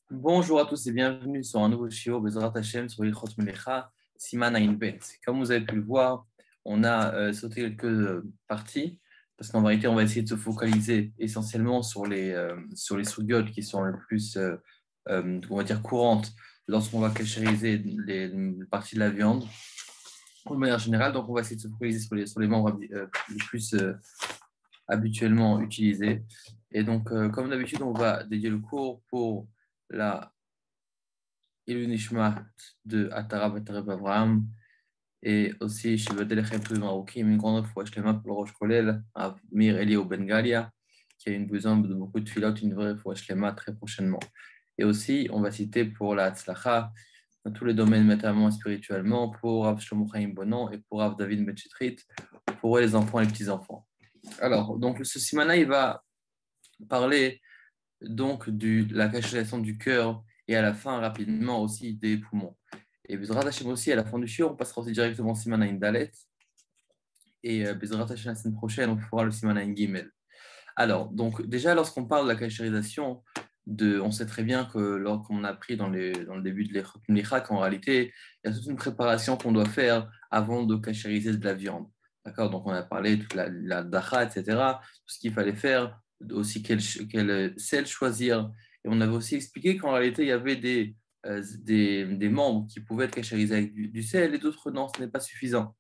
Bonjour à tous et bienvenue sur un nouveau shiur Bezrat Hashem sur Ilchot Melecha, Siman Ayin Bet. Comme vous avez pu le voir, on a sauté quelques parties parce qu'en vérité, on va essayer de se focaliser essentiellement sur les sougiotes qui sont les plus, on va dire, courantes lorsqu'on va cachériser les parties de la viande de manière générale. Donc, on va essayer de se focaliser sur les membres les plus habituellement utilisés. Et donc, comme d'habitude, on va dédier le cours pour la et le Nishmat de Atara Batareb Abraham, et aussi chez Badelechem Touim Marokim, une grande fois Shlema pour le Rosh Kolel, à Mir Elio Bengalia, qui a une besoin de beaucoup de filotes, une vraie fois Shlema très prochainement. Et aussi, on va citer pour la Tzlacha, dans tous les domaines, notamment spirituellement, pour Rav Shlomo Chaim Bonan et pour Rav David Betchetrit, pour les enfants et les petits-enfants. Alors, donc, ce Simana, il va parler donc de la cachation du cœur et à la fin rapidement aussi des poumons. Et Bezrat Hashem aussi, à la fin du shiur, on passera aussi directement Siman Ayin Dalet. Et Bezrat Hashem la semaine prochaine, on fera le Siman Ayin Gimel. Alors, donc déjà, lorsqu'on parle de la cachérisation, on sait très bien que lorsqu'on a appris dans le début de l'Echot Mlicha qu'en réalité, il y a toute une préparation qu'on doit faire avant de cachériser de la viande. D'accord. Donc, on a parlé de la dacha, etc., tout ce qu'il fallait faire, aussi quel sel choisir. Et on avait aussi expliqué qu'en réalité, il y avait des membres qui pouvaient être cachérisés avec du sel et d'autres non, ce n'est pas suffisant.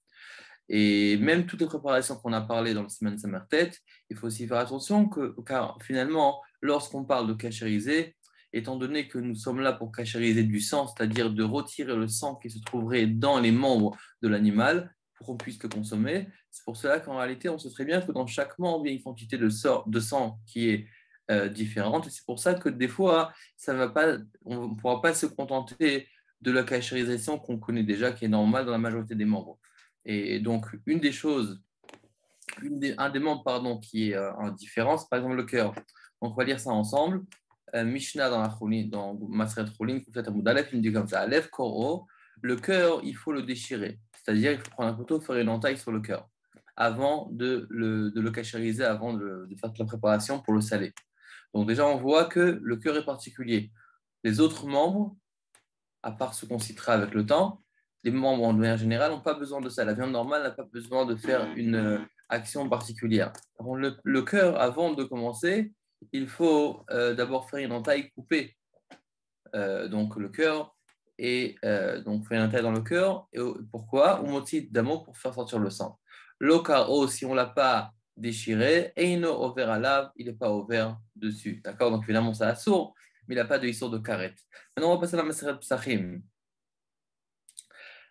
Et même toutes les préparations qu'on a parlé dans le Siman Samartet, il faut aussi faire attention car finalement, lorsqu'on parle de cachériser, étant donné que nous sommes là pour cachériser du sang, c'est-à-dire de retirer le sang qui se trouverait dans les membres de l'animal pour qu'on puisse le consommer, c'est pour cela qu'en réalité, on sait très bien que dans chaque membre, il y a une quantité de sang qui est différente. Et c'est pour ça que des fois, on ne pourra pas se contenter de la cachérisation qu'on connaît déjà, qui est normale dans la majorité des membres. Et donc, un des membres pardon, qui est en différence, par exemple le cœur. Donc, on va lire ça ensemble. Mishnah dans la Choulin, dans Masret Choulin, Koufet Amoud Aleph, il me dit comme ça, Aleph Koro, le cœur, il faut le déchirer. C'est-à-dire, il faut prendre un couteau, faire une entaille sur le cœur avant de le cachériser, avant de faire toute la préparation pour le saler. Donc, déjà, on voit que le cœur est particulier. Les autres membres, à part ce qu'on citera avec le temps, les membres en manière générale n'ont pas besoin de ça. La viande normale n'a pas besoin de faire une action particulière. Le cœur, avant de commencer, il faut d'abord faire une entaille coupée. Donc le cœur, et donc faire une entaille dans le cœur. Et pourquoi? Ou motif d'amour pour faire sortir le sang. L'okaro, si on ne l'a pas déchiré, eino over à lave, il n'est pas ouvert dessus. D'accord? Donc évidemment, ça assourd, mais il n'a pas de histoire de carrette. Maintenant, on va passer à la Maseret Psachim.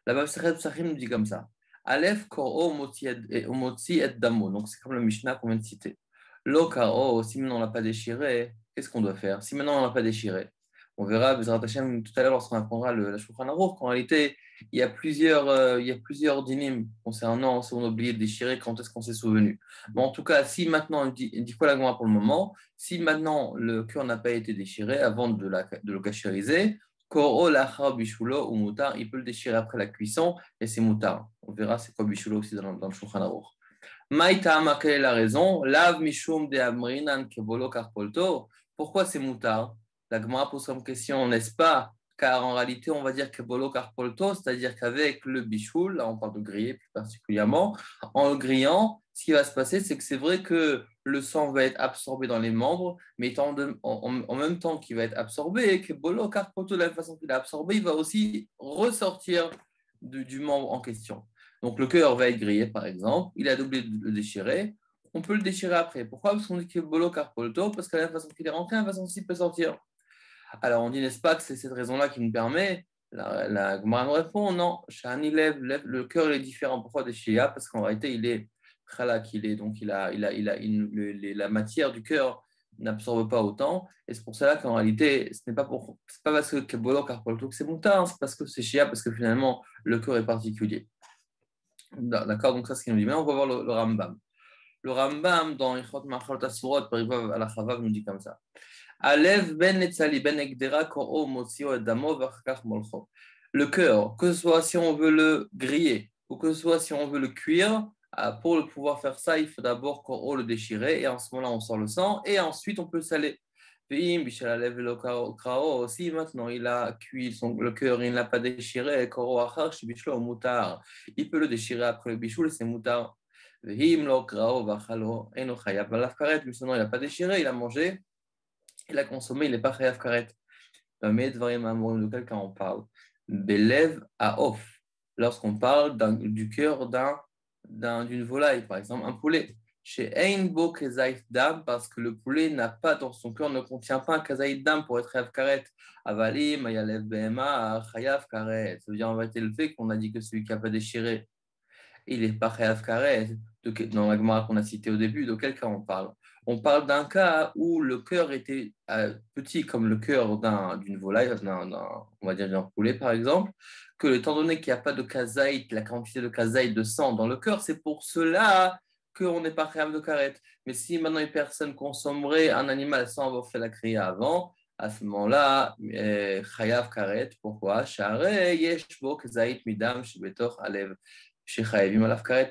La Maseret Psachim nous dit comme ça. Aleph koro motzi et damo. Donc c'est comme le Mishnah qu'on vient de citer. Lo karo, si maintenant on ne l'a pas déchiré, qu'est-ce qu'on doit faire? Si maintenant on ne l'a pas déchiré, on verra Bezrat Hashem tout à l'heure lorsqu'on apprendra la Shulchan Aruch qu'en réalité il y a plusieurs dynimes concernant si on a oublié de déchirer, quand est-ce qu'on s'est souvenu. Mais en tout cas, si maintenant il dit quoi la Gemara pour le moment, si maintenant le cœur n'a pas été déchiré avant de le cachériser, Koro lachar bishulo ou moutar, il peut le déchirer après la cuisson et c'est moutar. On verra c'est quoi bishulo aussi dans le Shulchan Aruch. Maïtama, quelle est la raison? Lav mishum de amrinan kebolo karpolto. Pourquoi c'est moutar? La Gemara pose comme question, n'est-ce pas? Car en réalité, on va dire kebolo karpolto, c'est-à-dire qu'avec le bichoul, là on parle de griller plus particulièrement, en le grillant, ce qui va se passer, c'est que c'est vrai que le sang va être absorbé dans les membres, mais en même temps qu'il va être absorbé, kebolo karpolto, de la même façon qu'il est absorbé, il va aussi ressortir du membre en question. Donc le cœur va être grillé, par exemple. Il a doublé de le déchirer. On peut le déchirer après. Pourquoi? Parce qu'on dit que bolo carpolto, parce que la façon qu'il est rentré, la façon aussi il peut sortir. Alors on dit, n'est-ce pas, que c'est cette raison-là qui nous permet. La Gemara nous répond, non. Shani le cœur il est différent. Pourquoi déchirer? Parce qu'en réalité, il est khalak, donc la matière du cœur n'absorbe pas autant. Et c'est pour cela qu'en réalité, c'est pas parce que bolo carpolto que c'est moutard, c'est parce que c'est chia, parce que finalement, le cœur est particulier. D'accord, donc ça, c'est ce qu'il nous dit. Maintenant, on va voir le Rambam. Le Rambam, dans Ichot Machal Tasurot, Parivav al Chavav, nous dit comme ça. Alev ben netzali ben ekdera koro motzio et damo vachkach molcho. Le cœur, que ce soit si on veut le griller ou que ce soit si on veut le cuire, pour le pouvoir faire ça, il faut d'abord koro le déchirer et en ce moment-là, on sort le sang et ensuite on peut le saler. Si maintenant il a cuit le cœur, il ne l'a pas déchiré, il peut le déchirer après le bichoul, c'est moutard. Mais sinon, il n'a pas déchiré, il a mangé, il a consommé, il n'est pas chayav karet. De quel cas on parle? Belev à off. Lorsqu'on parle du cœur d'une volaille, par exemple un poulet. Chez Einbo Kezaït Dam, parce que le poulet n'a pas dans son cœur, ne contient pas un Kezaït Dam pour être chayav karet. Avalim, Ayalev Behema, chayav karet. Ça veut dire en vérité le fait qu'on a dit que celui qui n'a pas déchiré, il n'est pas chayav karet. Dans la Gemara qu'on a cité au début, de quel cas on parle? On parle d'un cas où le cœur était petit comme le cœur d'une volaille, on va dire d'un poulet par exemple, que étant donné qu'il n'y a pas de kazaït, la quantité de kazaït de sang dans le cœur, c'est pour cela qu'on n'est pas chayav de karet. Mais si maintenant une personne consommerait un animal sans avoir fait la kriya avant, à ce moment-là, chayav karet. Pourquoi?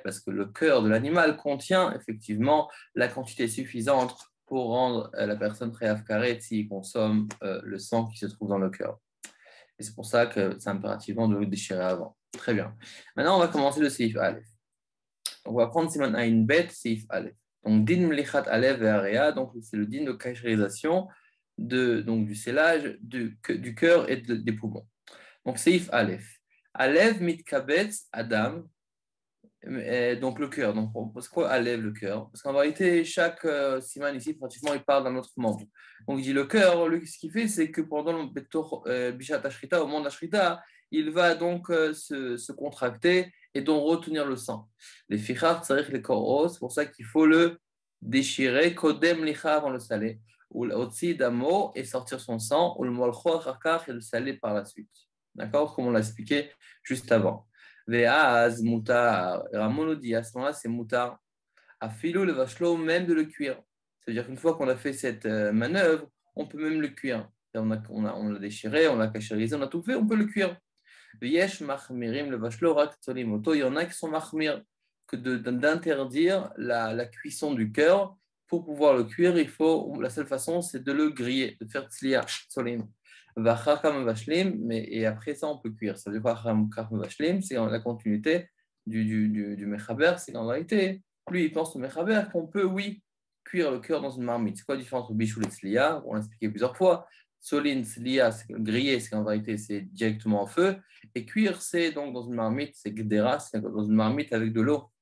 Parce que le cœur de l'animal contient effectivement la quantité suffisante pour rendre la personne chayav karet s'il consomme le sang qui se trouve dans le cœur. Et c'est pour ça que c'est impérativement de le déchirer avant. Très bien. Maintenant, on va commencer le Seif Aleph. On va prendre si maintenant une bête, Seif Aleph. Donc, din mlichat Aleph et Area, donc c'est le din de cachérisation donc, du scellage du cœur et des poumons. Donc, Seif Aleph. Aleph mitkabetz Adam. Donc le cœur, donc pourquoi Alev le cœur? Parce qu'en vérité, chaque siman ici, pratiquement, il parle d'un autre membre. Donc il dit le cœur, lui, ce qu'il fait, c'est que pendant le Bishat Ashrita, au moment d'Ashrita, il va donc se contracter et donc retenir le sang. Les fichar, c'est les koros, c'est pour ça qu'il faut le déchirer, kodem licha avant le saler, ou l'otsi damo et sortir son sang, ou le molcho achakar et le saler par la suite. D'accord? Comme on l'a expliqué juste avant. Ve'az mutar. Ramon nous dit à ce moment-là, c'est mutar. Afilo le vachlo, même de le cuire. C'est-à-dire qu'une fois qu'on a fait cette manœuvre, on peut même le cuire. On l'a déchiré, on l'a cachérisé, on a tout fait, on peut le cuire. Ve'yesh machmirim le vachlo rak tzolim oto. Il y en a qui sont machmir, que d'interdire la cuisson du cœur. Pour pouvoir le cuire, la seule façon, c'est de le griller, de faire tzliya, tzolim. Et après ça, on peut cuire. Ça veut dire quoi? C'est la continuité du Mechaber. C'est qu'en réalité, lui, il pense au Mechaber qu'on peut, oui, cuire le cœur dans une marmite. C'est quoi la différence entre bichoul et tzliya? On l'a expliqué plusieurs fois. Solin, tzliya, c'est griller, c'est qu'en vérité, c'est directement au feu. Et cuire, c'est donc dans une marmite, c'est gdera, c'est dans une marmite avec de l'eau.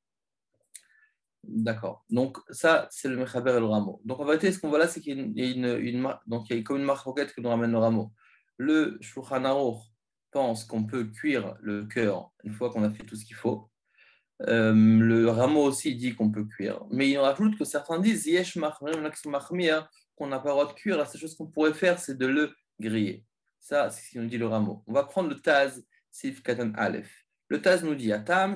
D'accord. Donc, ça, c'est le Mechaber et le rameau. Donc, en vérité, ce qu'on voit là, c'est qu'il y a donc, il y a comme une marque roquette que nous ramène le rameau. Le Shulchan Aruch pense qu'on peut cuire le cœur une fois qu'on a fait tout ce qu'il faut. Le rameau aussi dit qu'on peut cuire. Mais il en rajoute que certains disent Yesh Machmir, qu'on n'a pas le droit de cuire. La seule chose qu'on pourrait faire, c'est de le griller. Ça, c'est ce qu'il nous dit le rameau. On va prendre le Taz, Sif Katan Aleph. Le Taz nous dit Atam,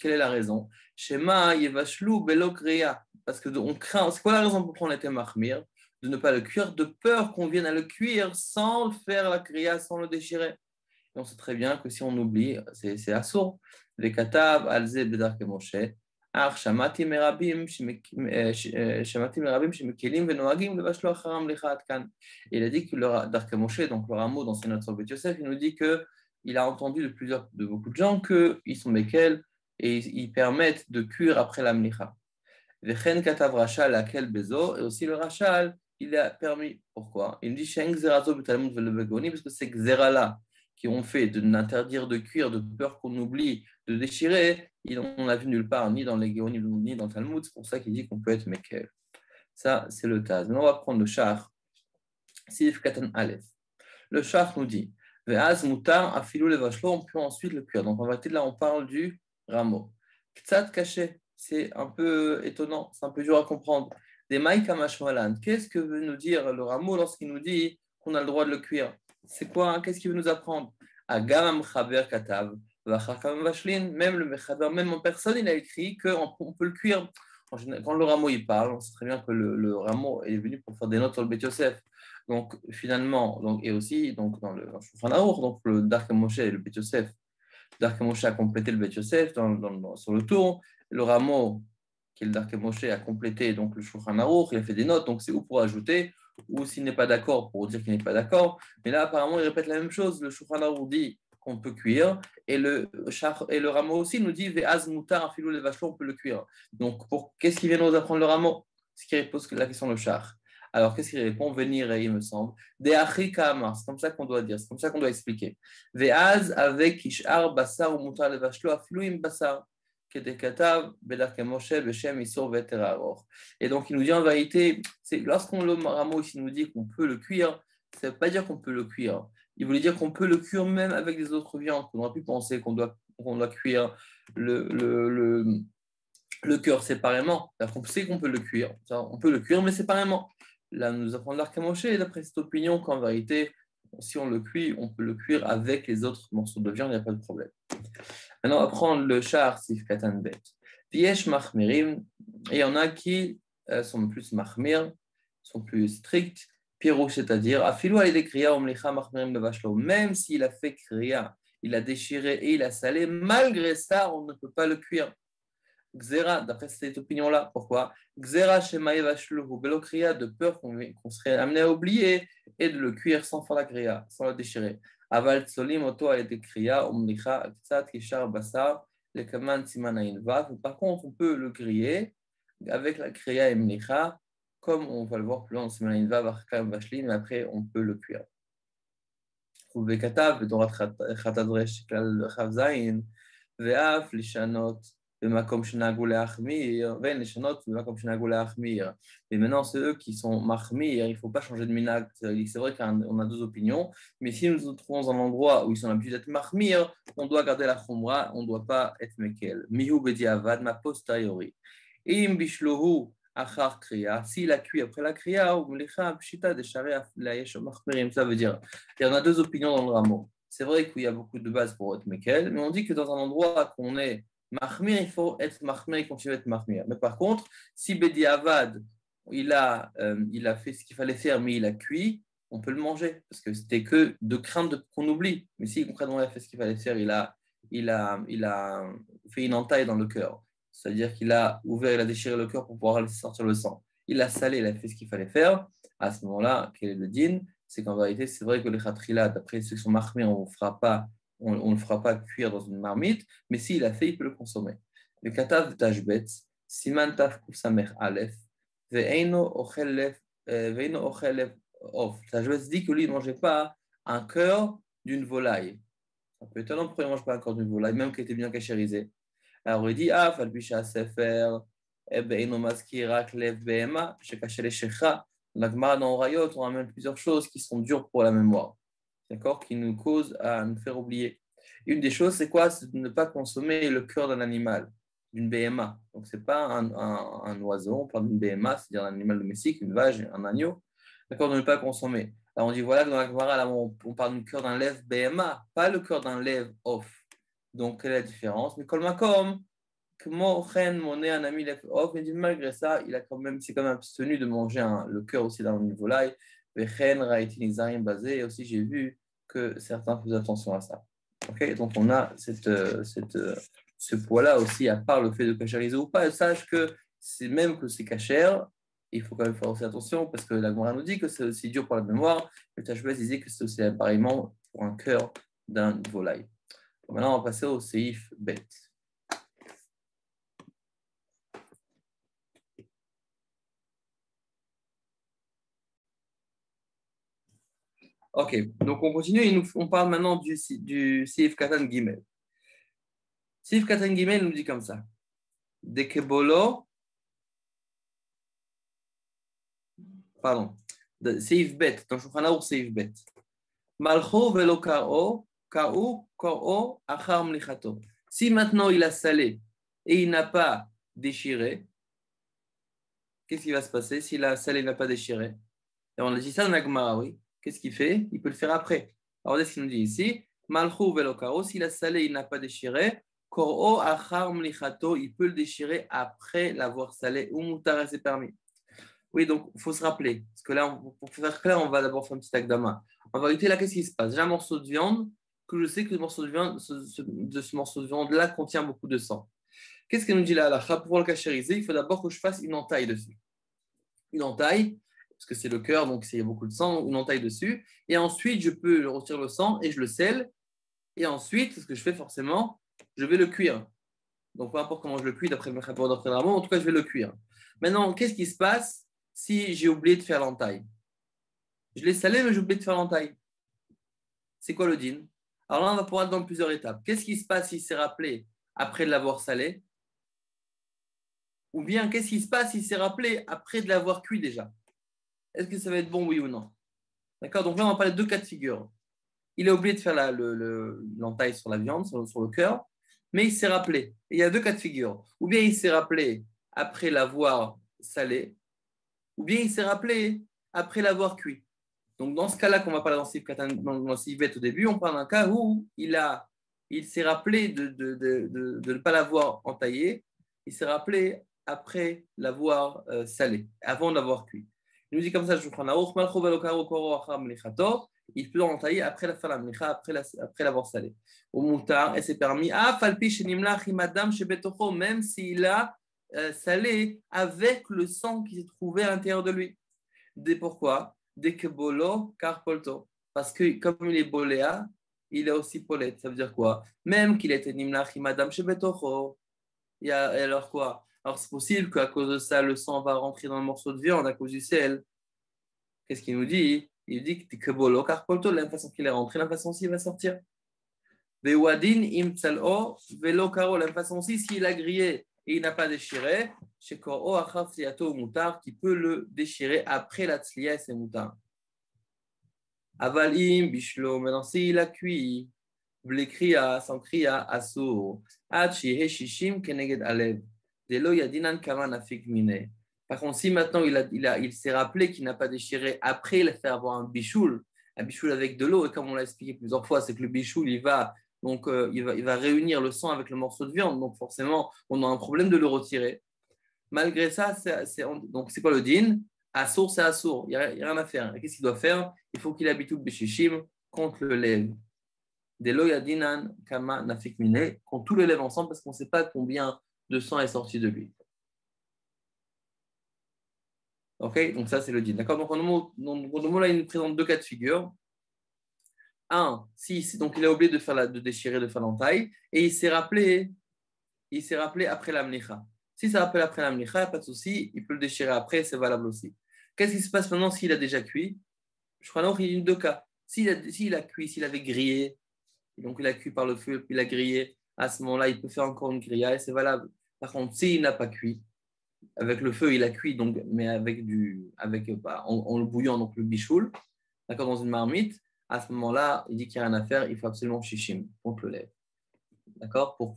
quelle est la raison? Shema Yevashlu Belo Kriya. Parce que on craint. C'est quoi la raison pour prendre le Mahmir? De ne pas le cuire, de peur qu'on vienne à le cuire sans faire la kriya, sans le déchirer. Et on sait très bien que si on oublie, c'est assourd. Les katav, alze, bedar Moshe. Shamati merabim, shemekelim venoagim, levashlo acharam lechat kan. Il a dit que le Darke Moshe, donc le rameau dans ses notes sur Bet Yosef, il nous dit que il a entendu de beaucoup de gens qu'ils sont mekel et ils permettent de cuire après la mlicha. Vechen katav rachal akel bezo, et aussi le rachal, il a permis. Pourquoi? Il dit Shen Xerazo Betalmud Velebegoni, parce que c'est Xerala qui ont fait de n'interdire de cuire, de peur qu'on oublie, de déchirer. On l'a vu nulle part, ni dans les Géonim, ni dans le Talmud. C'est pour ça qu'il dit qu'on peut être Mekel. Ça, c'est le Taz. Maintenant, on va prendre le Shach. Sif Katan Aleph. Le Shach nous dit Ve'az mutar afilou levashlo, on peut ensuite le cuire. Donc, en vérité, là, on parle du rameau. Ktsat caché. C'est un peu étonnant, c'est un peu dur à comprendre. Des maïkamashmalan. Qu'est-ce que veut nous dire le rameau lorsqu'il nous dit qu'on a le droit de le cuire? C'est quoi? Qu'est-ce qu'il veut nous apprendre? Agam chaber katav, vachakam vashlin. Même le mechaber, même en personne, il a écrit qu'on peut le cuire. Quand le rameau il parle, on sait très bien que le rameau est venu pour faire des notes sur le Bet Yosef. Donc finalement, et aussi donc, dans le Shulchan Aruch, donc le Dark Moshe et le Bet Yosef. Dark Moshe a complété le Bet Yosef sur le tour. Le rameau, qui est le Dark Moshe, a complété donc le Shulchan Aruch, il a fait des notes, donc c'est où pour ajouter ou s'il n'est pas d'accord pour dire qu'il n'est pas d'accord. Mais là, apparemment, il répète la même chose. Le Shulchan Aruch dit qu'on peut cuire, et le Ramo aussi nous dit Ve'az mutar filou le vachon, on peut le cuire. Donc, qu'est-ce qui vient nous apprendre le Ramo? Ce qui pose la question le char. Alors, qu'est-ce qu'il répond? Venir, il me semble. De Kamar, c'est comme ça qu'on doit dire, c'est comme ça qu'on doit expliquer. Ve'az avec Ishar Basar ou Mutar le vachlo, afilou im Basar. Et donc, il nous dit en vérité, c'est lorsqu'on le Ramo ici nous dit qu'on peut le cuire, ça ne veut pas dire qu'on peut le cuire. Il voulait dire qu'on peut le cuire même avec des autres viandes. On aurait pu penser qu'on doit cuire le cœur séparément. On sait qu'on peut le cuire. On peut le cuire, mais séparément. Là, nous apprend l'Ark Moshe, d'après cette opinion, qu'en vérité, si on le cuit, on peut le cuire avec les autres morceaux de viande, il n'y a pas de problème. Maintenant, on va prendre le char sif katan bet. Viesh machmirim, et il y en a qui sont plus machmir, sont plus stricts. Pirouche, c'est-à-dire, afilou aïdé kriya omlicha machmirim bevashlo. Même s'il a fait kriya, il a déchiré et il a salé, malgré ça, on ne peut pas le cuire. Xera, d'après cette opinion-là, pourquoi? Xera shemaï vashlo belo kriya, de peur qu'on serait amené à oublier et de le cuire sans faire la kriya, sans le déchirer. Aval tsolim oto aïdé kriya omlicha ktsat kishar basar le kaman simanayin vav. Par contre, on peut le griller avec la kriya et mlicha, comme on va le voir plus loin dans simanayin vav achkam vashlim, mais après on peut le cuire. וכתב בתורת חטא כלל כ"ז, ואף לשנות במקום שנהגו להחמיר, ואין לשנות במקום שנהגו להחמיר. Et maintenant, c'est eux qui sont mahmir, il ne faut pas changer de minag. C'est vrai qu'on a deux opinions, mais si nous nous trouvons dans un endroit où ils sont habitués d'être mahmir, on doit garder la khumra, on ne doit pas être mekel. Mihu bedi avad, ma posteriori. Im bishlohu achar kriya, s'il a cuit après la kriya, ou mlicha pshita de share la yesh mahmirim, ça veut dire, il y en a deux opinions dans le rameau. C'est vrai qu'il y a beaucoup de bases pour être mekel, mais on dit que dans un endroit qu'on est mahmir, il faut être mahmir et continuer à être mahmir. Mais par contre, si Bedi Avad, il a fait ce qu'il fallait faire, mais il a cuit, on peut le manger, parce que c'était que de crainte qu'on oublie. Mais si concrètement il a fait ce qu'il fallait faire, il a fait une entaille dans le cœur. C'est-à-dire qu'il a ouvert, il a déchiré le cœur pour pouvoir laisser sortir le sang. Il a salé, il a fait ce qu'il fallait faire. À ce moment-là, quel est le din? C'est qu'en vérité, c'est vrai que les khatrila, d'après ceux qui sont mahmir, on ne le fera pas cuire dans une marmite, mais s'il a fait, il peut le consommer. Le katav tashbet, siman taf kusamer alef, ve'eino ochel of. Tashbet dit que lui, il ne mangeait pas un cœur d'une volaille. Ça peut être étonnant pourquoi il ne mange pas un cœur d'une volaille, même qui était bien cachérisé. Alors il dit, ah, falbisha sefer, ve'eino maskirak lev be'ema, shekaché shecha. La Gemara dans Rayot, on ramène plusieurs choses qui sont dures pour la mémoire, d'accord, qui nous causent à nous faire oublier. Une des choses, c'est quoi? C'est de ne pas consommer le cœur d'un animal, d'une BMA. Donc, ce n'est pas un oiseau, on parle d'une BMA, c'est-à-dire un animal domestique, une vache, un agneau, d'accord, de ne pas consommer. Alors, on dit, voilà, dans la Gemara, on parle du cœur d'un lève BMA, pas le cœur d'un lève off. Donc, quelle est la différence? Mais comme un ami off, mais malgré ça, il s'est quand même abstenu de manger le cœur aussi dans une volaille. Et aussi, j'ai vu que certains faisaient attention à ça. Okay, donc, on a ce poids-là aussi, à part le fait de cachériser ou pas. Sache que même que c'est cachère, il faut quand même faire aussi attention parce que la Gemara nous dit que c'est aussi dur pour la mémoire. Le Tashbet disait que c'est aussi pareillement pour un cœur d'un volaille. Donc, maintenant, on va passer au Seif Bet. Ok, donc on continue et on parle maintenant du Seif Katan Gimel. Seif Katan Gimel nous dit comme ça. Dekebolo, pardon, Seif Bet, dans Shulchan Aruch Seif Bet. Malcho velo ka'o achar mlichato. Si maintenant il a salé et il n'a pas déchiré, qu'est-ce qui va se passer s'il a salé et n'a pas déchiré? Et on a dit ça dans la Gemara, oui. Qu'est-ce qu'il fait? Il peut le faire après. Alors, regardez ce qu'il nous dit ici. Malchou velo karo, s'il a salé, il n'a pas déchiré. Koro achar mlichato, il peut le déchirer après l'avoir salé. Ou moutar, c'est permis. Oui, donc il faut se rappeler. Parce que là, pour faire clair, on va d'abord faire un petit akdama. En vérité, là, qu'est-ce qui se passe? J'ai un morceau de viande que je sais que le morceau de viande, ce morceau de viande-là contient beaucoup de sang. Qu'est-ce qu'elle nous dit là? Pour pouvoir le cachériser, il faut d'abord que je fasse une entaille dessus. Une entaille. parce que c'est le cœur, donc il y a beaucoup de sang, une entaille dessus. Et ensuite, je peux retirer le sang et je le scelle. Et ensuite, ce que je fais forcément, je vais le cuire. Donc, peu importe comment je le cuis, d'après le rapport d'après le Ramon, en tout cas, je vais le cuire. Maintenant, qu'est-ce qui se passe si j'ai oublié de faire l'entaille? Je l'ai salé, mais j'ai oublié de faire l'entaille. C'est quoi le din? Alors là, on va pouvoir être dans plusieurs étapes. Qu'est-ce qui se passe s'il s'est rappelé après de l'avoir salé? Ou bien, qu'est-ce qui se passe s'il s'est rappelé après de l'avoir cuit déjà? Est-ce que ça va être bon, oui ou non? D'accord? Donc là, on va parler de deux cas de figure. Il a oublié de faire l'entaille sur la viande, sur le cœur, mais il s'est rappelé. Et il y a deux cas de figure. Ou bien il s'est rappelé après l'avoir salé, ou bien il s'est rappelé après l'avoir cuit. Donc dans ce cas-là qu'on va parler dans Sivet au début, on parle d'un cas où il s'est rappelé de ne pas l'avoir entaillé, il s'est rappelé après l'avoir salé, avant de l'avoir cuit. Il nous dit comme ça, il peut entailler après la faire la mlicha, après l'avoir salé. Au moutar, et c'est permis, même s'il a salé avec le sang qui s'est trouvé à l'intérieur de lui. Pourquoi? Dès que bolo, car polto. Parce que comme il est boléa, il est aussi polette. Ça veut dire quoi? Même qu'il était nimlach madame shebetocho. Et alors quoi? Alors c'est possible qu'à cause de ça, le sang va rentrer dans le morceau de viande à cause du sel. Qu'est-ce qu'il nous dit? Il dit que bolo, car polto, la façon qu'il est rentré, la façon aussi il va sortir. Vewadin im tsalo, velo karo, la façon aussi s'il a grillé et il n'a pas déchiré, qui peut le déchirer après la tzliya et c'est moutar. Avalim, bishlo, maintenant s'il a cuit, vle kriya, sans kriya, asur, ad shihe shishim keneged alev, delo yadinan kama nafik mine. Par contre, si maintenant il s'est rappelé qu'il n'a pas déchiré après il a fait avoir un bichoul avec de l'eau, et comme on l'a expliqué plusieurs fois, c'est que le bichoul, il va réunir le sang avec le morceau de viande, donc forcément, on a un problème de le retirer. Malgré ça, donc c'est quoi le din? Assour, c'est assour, il n'y a rien à faire. Qu'est-ce qu'il doit faire? Il faut qu'il habitue le béchichim contre le lève. Des loyadinan kama nafik mine, contre tout le lève ensemble parce qu'on ne sait pas combien de sang est sorti de lui. Ok, donc ça c'est le din. D'accord, donc en gros là il nous présente deux cas de figure. Un, donc il a oublié de déchirer, de faire l'entaille, et il s'est rappelé après la mnicha. Si ça rappelle après la mnicha, pas de souci, il peut le déchirer après, c'est valable aussi. Qu'est-ce qui se passe maintenant s'il a déjà cuit? Je crois qu'il y a deux cas. S'il a cuit, s'il avait grillé, donc il a cuit par le feu, puis il a grillé, à ce moment-là, il peut faire encore une grilla et c'est valable. Par contre, s'il n'a pas cuit, avec le feu, il a cuit, donc, mais en le bouillant, donc le bichoul, d'accord, dans une marmite, à ce moment-là, il dit qu'il n'y a rien à faire, il faut absolument shishim contre le lève. D'accord, pour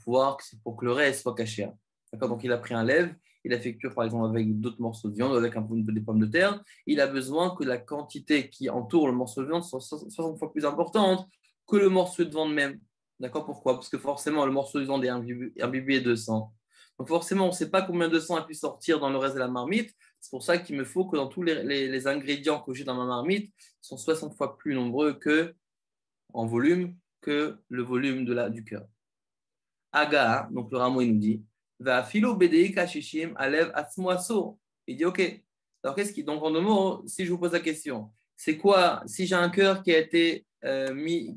que le reste soit caché. D'accord, donc il a pris un lève, il a fait cuire par exemple avec d'autres morceaux de viande, avec un peu des pommes de terre. Il a besoin que la quantité qui entoure le morceau de viande soit 60 fois plus importante que le morceau de viande même. D'accord, pourquoi? Parce que forcément, le morceau de viande est imbibé de sang. Donc forcément, on ne sait pas combien de sang a pu sortir dans le reste de la marmite. C'est pour ça qu'il me faut que dans tous les ingrédients que j'ai dans ma marmite sont 60 fois plus nombreux en volume que le volume du cœur. Aga, donc le rameau, il nous dit, va filo BDI kashishim alev atzmo asur. Il dit, ok. Alors, donc en deux mots, si je vous pose la question, c'est quoi si j'ai un cœur qui a été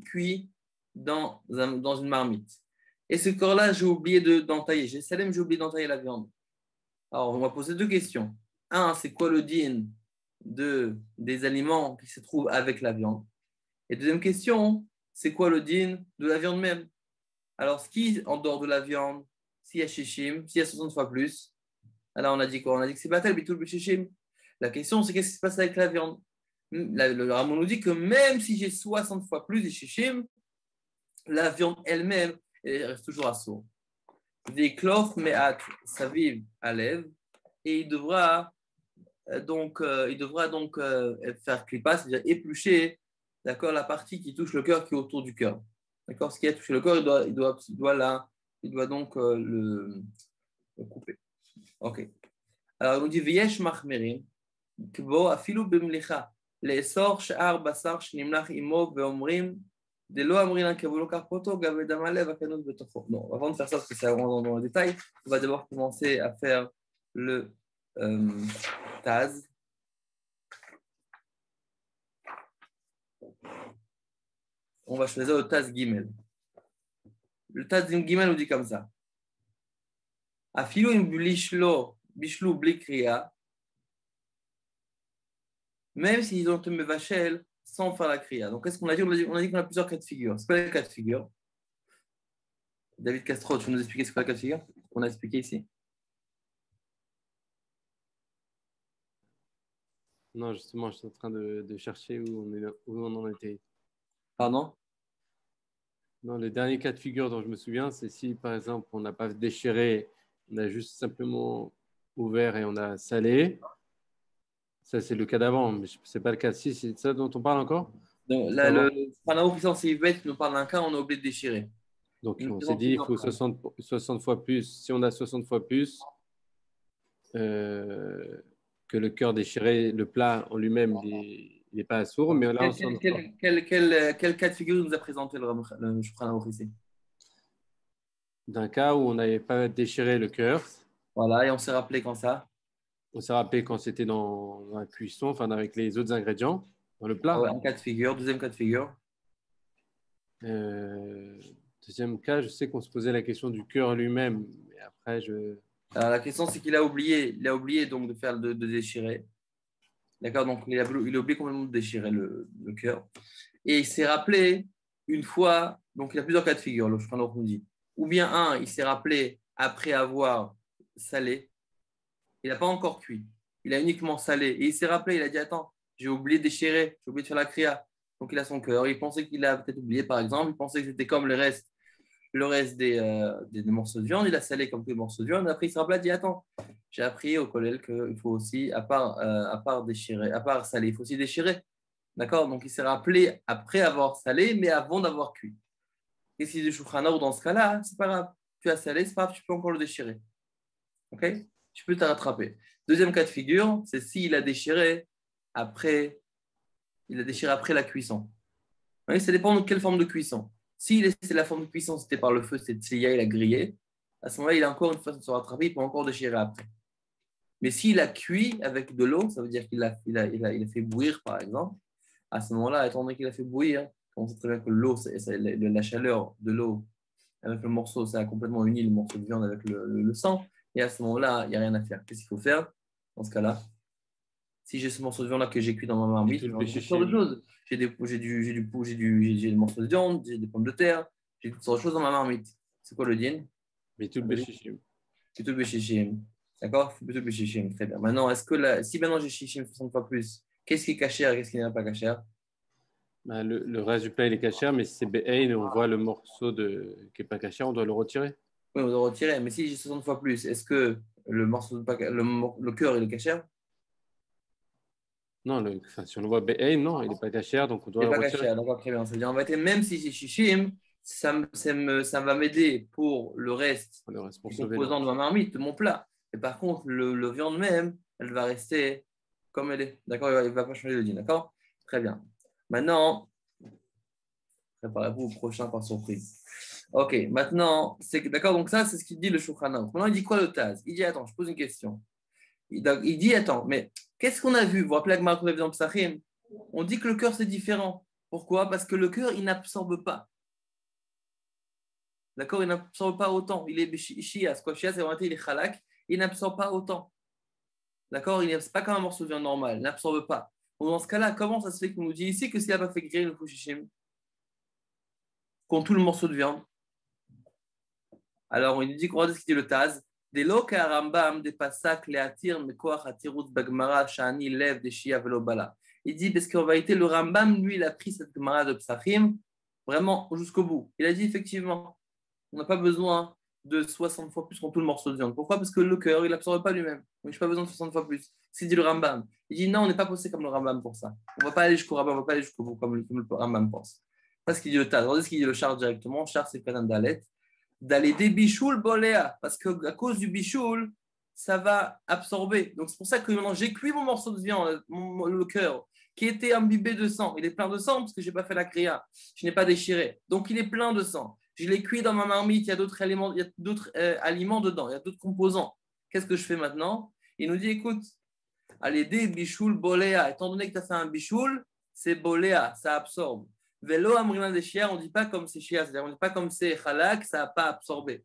cuit dans une marmite et ce corps-là, j'ai oublié d'entailler, j'ai salé, j'ai oublié d'entailler la viande. Alors, on va poser deux questions. Un, c'est quoi le din des aliments qui se trouvent avec la viande? Et deuxième question, c'est quoi le din de la viande même? Alors, ce qui, en dehors de la viande, s'il y a shishim, s'il y a 60 fois plus, alors on a dit quoi? On a dit que c'est batel, bitul, shishim. La question, c'est qu'est-ce qui se passe avec la viande? Le Ramon nous dit que même si j'ai 60 fois plus de shishim, la viande elle-même, elle reste toujours à sourd. Des clof, mais ça vive à lèvres, et il devra donc faire clipa, c'est-à-dire éplucher, d'accord, la partie qui touche le cœur, qui est autour du cœur. D'accord, ce qui a touché le corps, il doit donc le couper. Ok. Alors, il nous dit Viesh machmerim, kbo afilu b'mlicha, le'esor she'ar basar shenimlach imo ve'omrim, de lo amrinan kavolo karpoto, gavedam alev akanut betocho. Non, avant de faire ça, parce que ça rentre dans le détail, on va d'abord commencer à faire le taz. on va choisir le Taz Gimel. Le Taz Gimel nous dit comme ça. Afilu im bishlu bli kriya, même s'ils ont un vachel sans faire la kriya. Donc, qu'est-ce qu'on a dit? On a dit qu'on a plusieurs cas de figure. C'est quoi les cas de figure? David Castro, tu peux nous expliquer ce qu'est le cas de figure qu'on a expliqué ici? Non, justement, je suis en train de chercher où on en était. Pardon? Non, le dernier cas de figure dont je me souviens, c'est si, par exemple, on n'a pas déchiré, on a juste simplement ouvert et on a salé. Ça, c'est le cas d'avant, mais ce n'est pas le cas. Si, c'est ça dont on parle encore? Donc, là, le Pharaon puissance Yves nous parle d'un cas, on est obligé de déchirer. Donc, on s'est dit il faut 60 fois plus. Si on a 60 fois plus que le cœur déchiré, le plat en lui-même, il n'est pas sourd. Mais là, quel cas de figure nous a présenté le Shulchan ici? D'un cas où on n'avait pas déchiré le cœur. Voilà, et on s'est rappelé quand ça? On s'est rappelé quand c'était dans la cuisson, enfin avec les autres ingrédients, dans le plat. Ah ouais, un cas de figure. Deuxième cas de figure. Deuxième cas, je sais qu'on se posait la question du cœur lui-même. Mais après, Alors, la question, c'est qu'il a oublié. Il a oublié donc de déchirer. D'accord, donc il a oublié complètement de déchirer le cœur. Et il s'est rappelé une fois, donc il y a plusieurs cas de figure, le Shulchan nous dit. Ou bien un, il s'est rappelé après avoir salé, il n'a pas encore cuit, il a uniquement salé. Et il s'est rappelé, il a dit, attends, j'ai oublié de déchirer, j'ai oublié de faire la kriya. Donc il a son cœur, il pensait qu'il a peut-être oublié par exemple, il pensait que c'était comme le reste des morceaux de viande, il a salé comme tous les morceaux de viande. Après, il se rappelle, il dit attends, j'ai appris au collège qu'il faut aussi, à part déchirer, à part saler, il faut aussi déchirer. D'accord? Donc, il s'est rappelé après avoir salé, mais avant d'avoir cuit. Et si du Shulchan Aroukh dans ce cas-là, c'est pas grave. Tu as salé, c'est pas grave, tu peux encore le déchirer. OK? Tu peux te rattraper. Deuxième cas de figure, c'est s'il a déchiré après, la cuisson. Oui, ça dépend de quelle forme de cuisson. S'il laissait la forme de cuisson, c'était par le feu, c'était Tselia, il a grillé. À ce moment-là, il a encore une façon de se rattraper, il peut encore déchirer après. Mais s'il a cuit avec de l'eau, ça veut dire qu'il a fait bouillir, par exemple. À ce moment-là, étant donné qu'il a fait bouillir, on sait très bien que l'eau, la chaleur de l'eau avec le morceau, ça a complètement uni le morceau de viande avec le sang. Et à ce moment-là, il n'y a rien à faire. Qu'est-ce qu'il faut faire dans ce cas-là? Si j'ai ce morceau de viande-là que j'ai cuit dans ma marmite, j'ai toutes sortes de choses. J'ai des morceaux de viande, j'ai des pommes de terre, j'ai toutes sortes de choses dans ma marmite. C'est quoi le din? Bitul Beshichim. Bitul Beshichim. D'accord? Bitul Beshichim. Très bien. Maintenant, si maintenant j'ai Shishim 60 fois plus, qu'est-ce qui est cachère et qu'est-ce qui n'est pas cachère? Ben, le reste du plat, il est cachère, mais si c'est Be'ein et on voit le morceau qui n'est pas cachère, on doit le retirer. Oui, on doit retirer. Mais si j'ai 60 fois plus, est-ce que le cœur, il est cachère? Non, si on le voit Be'ein, non, il n'est pas cachère, donc on doit Il le n'est pas retirer. cachère. D'accord, très bien. Ça veut dire, en fait, même si j'ai Shishim, ça va m'aider pour le reste des composants de ma marmite, de mon plat. Et par contre, le viande même, elle va rester comme elle est. D'accord? Il ne va pas changer le din. D'accord? Très bien. Maintenant, préparez-vous au prochain par surprise. Ok, maintenant, d'accord, donc ça, c'est ce qu'il dit le Shulchan Aroukh. Maintenant, il dit quoi le Taz? Il dit, attends, je pose une question. Il dit, attends, mais qu'est-ce qu'on a vu? Vous vous rappelez avec Marc dans Psachim? On dit que le cœur, c'est différent. Pourquoi? Parce que le cœur, il n'absorbe pas. D'accord? Il n'absorbe pas autant. Il est shias. Quoi, shias, c'est vraiment il est chalak. Il n'absorbe pas autant. D'accord? Ce n'est pas comme un morceau de viande normal. Il n'absorbe pas. Donc, dans ce cas-là, comment ça se fait qu'on nous dit ici que s'il n'a pas fait griller le fouchichim, qu'on tout le morceau de viande? Alors, il nous dit, qu'on ce qu'il dit le Taz. Des loka Rambam, des pasak, les attir, mekoach, atirut, bagmara, shani, lev, des shia, velobala. Il dit, parce qu'en vérité, le Rambam, lui, il a pris cette gemara de Psachim vraiment jusqu'au bout. Il a dit, effectivement, on n'a pas besoin de 60 fois plus qu'on tout le morceau de viande. Pourquoi? Parce que le cœur, il n'absorbe pas lui-même. Donc, je n'ai pas besoin de 60 fois plus. C'est dit le Rambam. Il dit, non, on n'est pas posé comme le Rambam pour ça. On ne va pas aller jusqu'au Rambam, on ne va pas aller jusqu'au bout comme le Rambam pense. C'est ce qu'il dit le Taz. Regardez ce qu'il dit le char directement. Char, c'est Kanan Dalet. D'aller des bichoul boléa, parce qu'à cause du bichoul, ça va absorber. Donc c'est pour ça que maintenant j'ai cuit mon morceau de viande, le cœur, qui était imbibé de sang. Il est plein de sang parce que je n'ai pas fait la kriya, je n'ai pas déchiré. Donc il est plein de sang. Je l'ai cuit dans ma marmite, il y a d'autres aliments, aliments dedans, il y a d'autres composants. Qu'est-ce que je fais maintenant? Il nous dit écoute, allez des bichoul boléa, étant donné que tu as fait un bichoul, c'est boléa, ça absorbe. Velo amrina des chiens, on ne dit pas comme c'est chia, c'est-à-dire on ne dit pas comme c'est halak, ça n'a pas absorbé.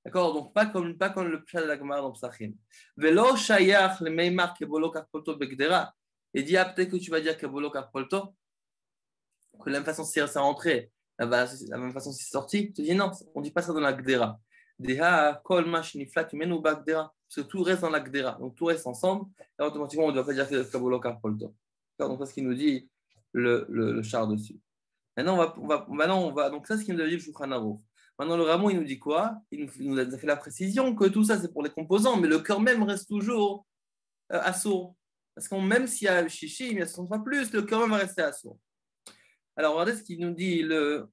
D'accord? Donc pas comme le pshat de la Gemara dans Psachim. Velo shayach le meimar kebolo karpolto begdera. Et dit, ah, peut-être que tu vas dire kebolo karpolto, que la même façon c'est rentré, la même façon c'est sorti. Tu dis non, on ne dit pas ça dans la gdera. Deha kol mash niflat menu bagdera. Parce que tout reste dans la gdera. Donc tout reste ensemble. Et automatiquement, on ne doit pas dire kebolo karpolto. Donc c'est ce qu'il nous dit le char dessus. Maintenant, on va. Donc, ça, c'est ce qu'il nous a dit le Shulchan Aruch. Maintenant, le Ramon, il nous dit quoi? Il nous a fait la précision que tout ça, c'est pour les composants, mais le cœur même reste toujours assourd. Parce que même s'il y a chichi, il y a 60 fois plus, le cœur même va rester assourd. Alors, regardez ce qu'il nous dit le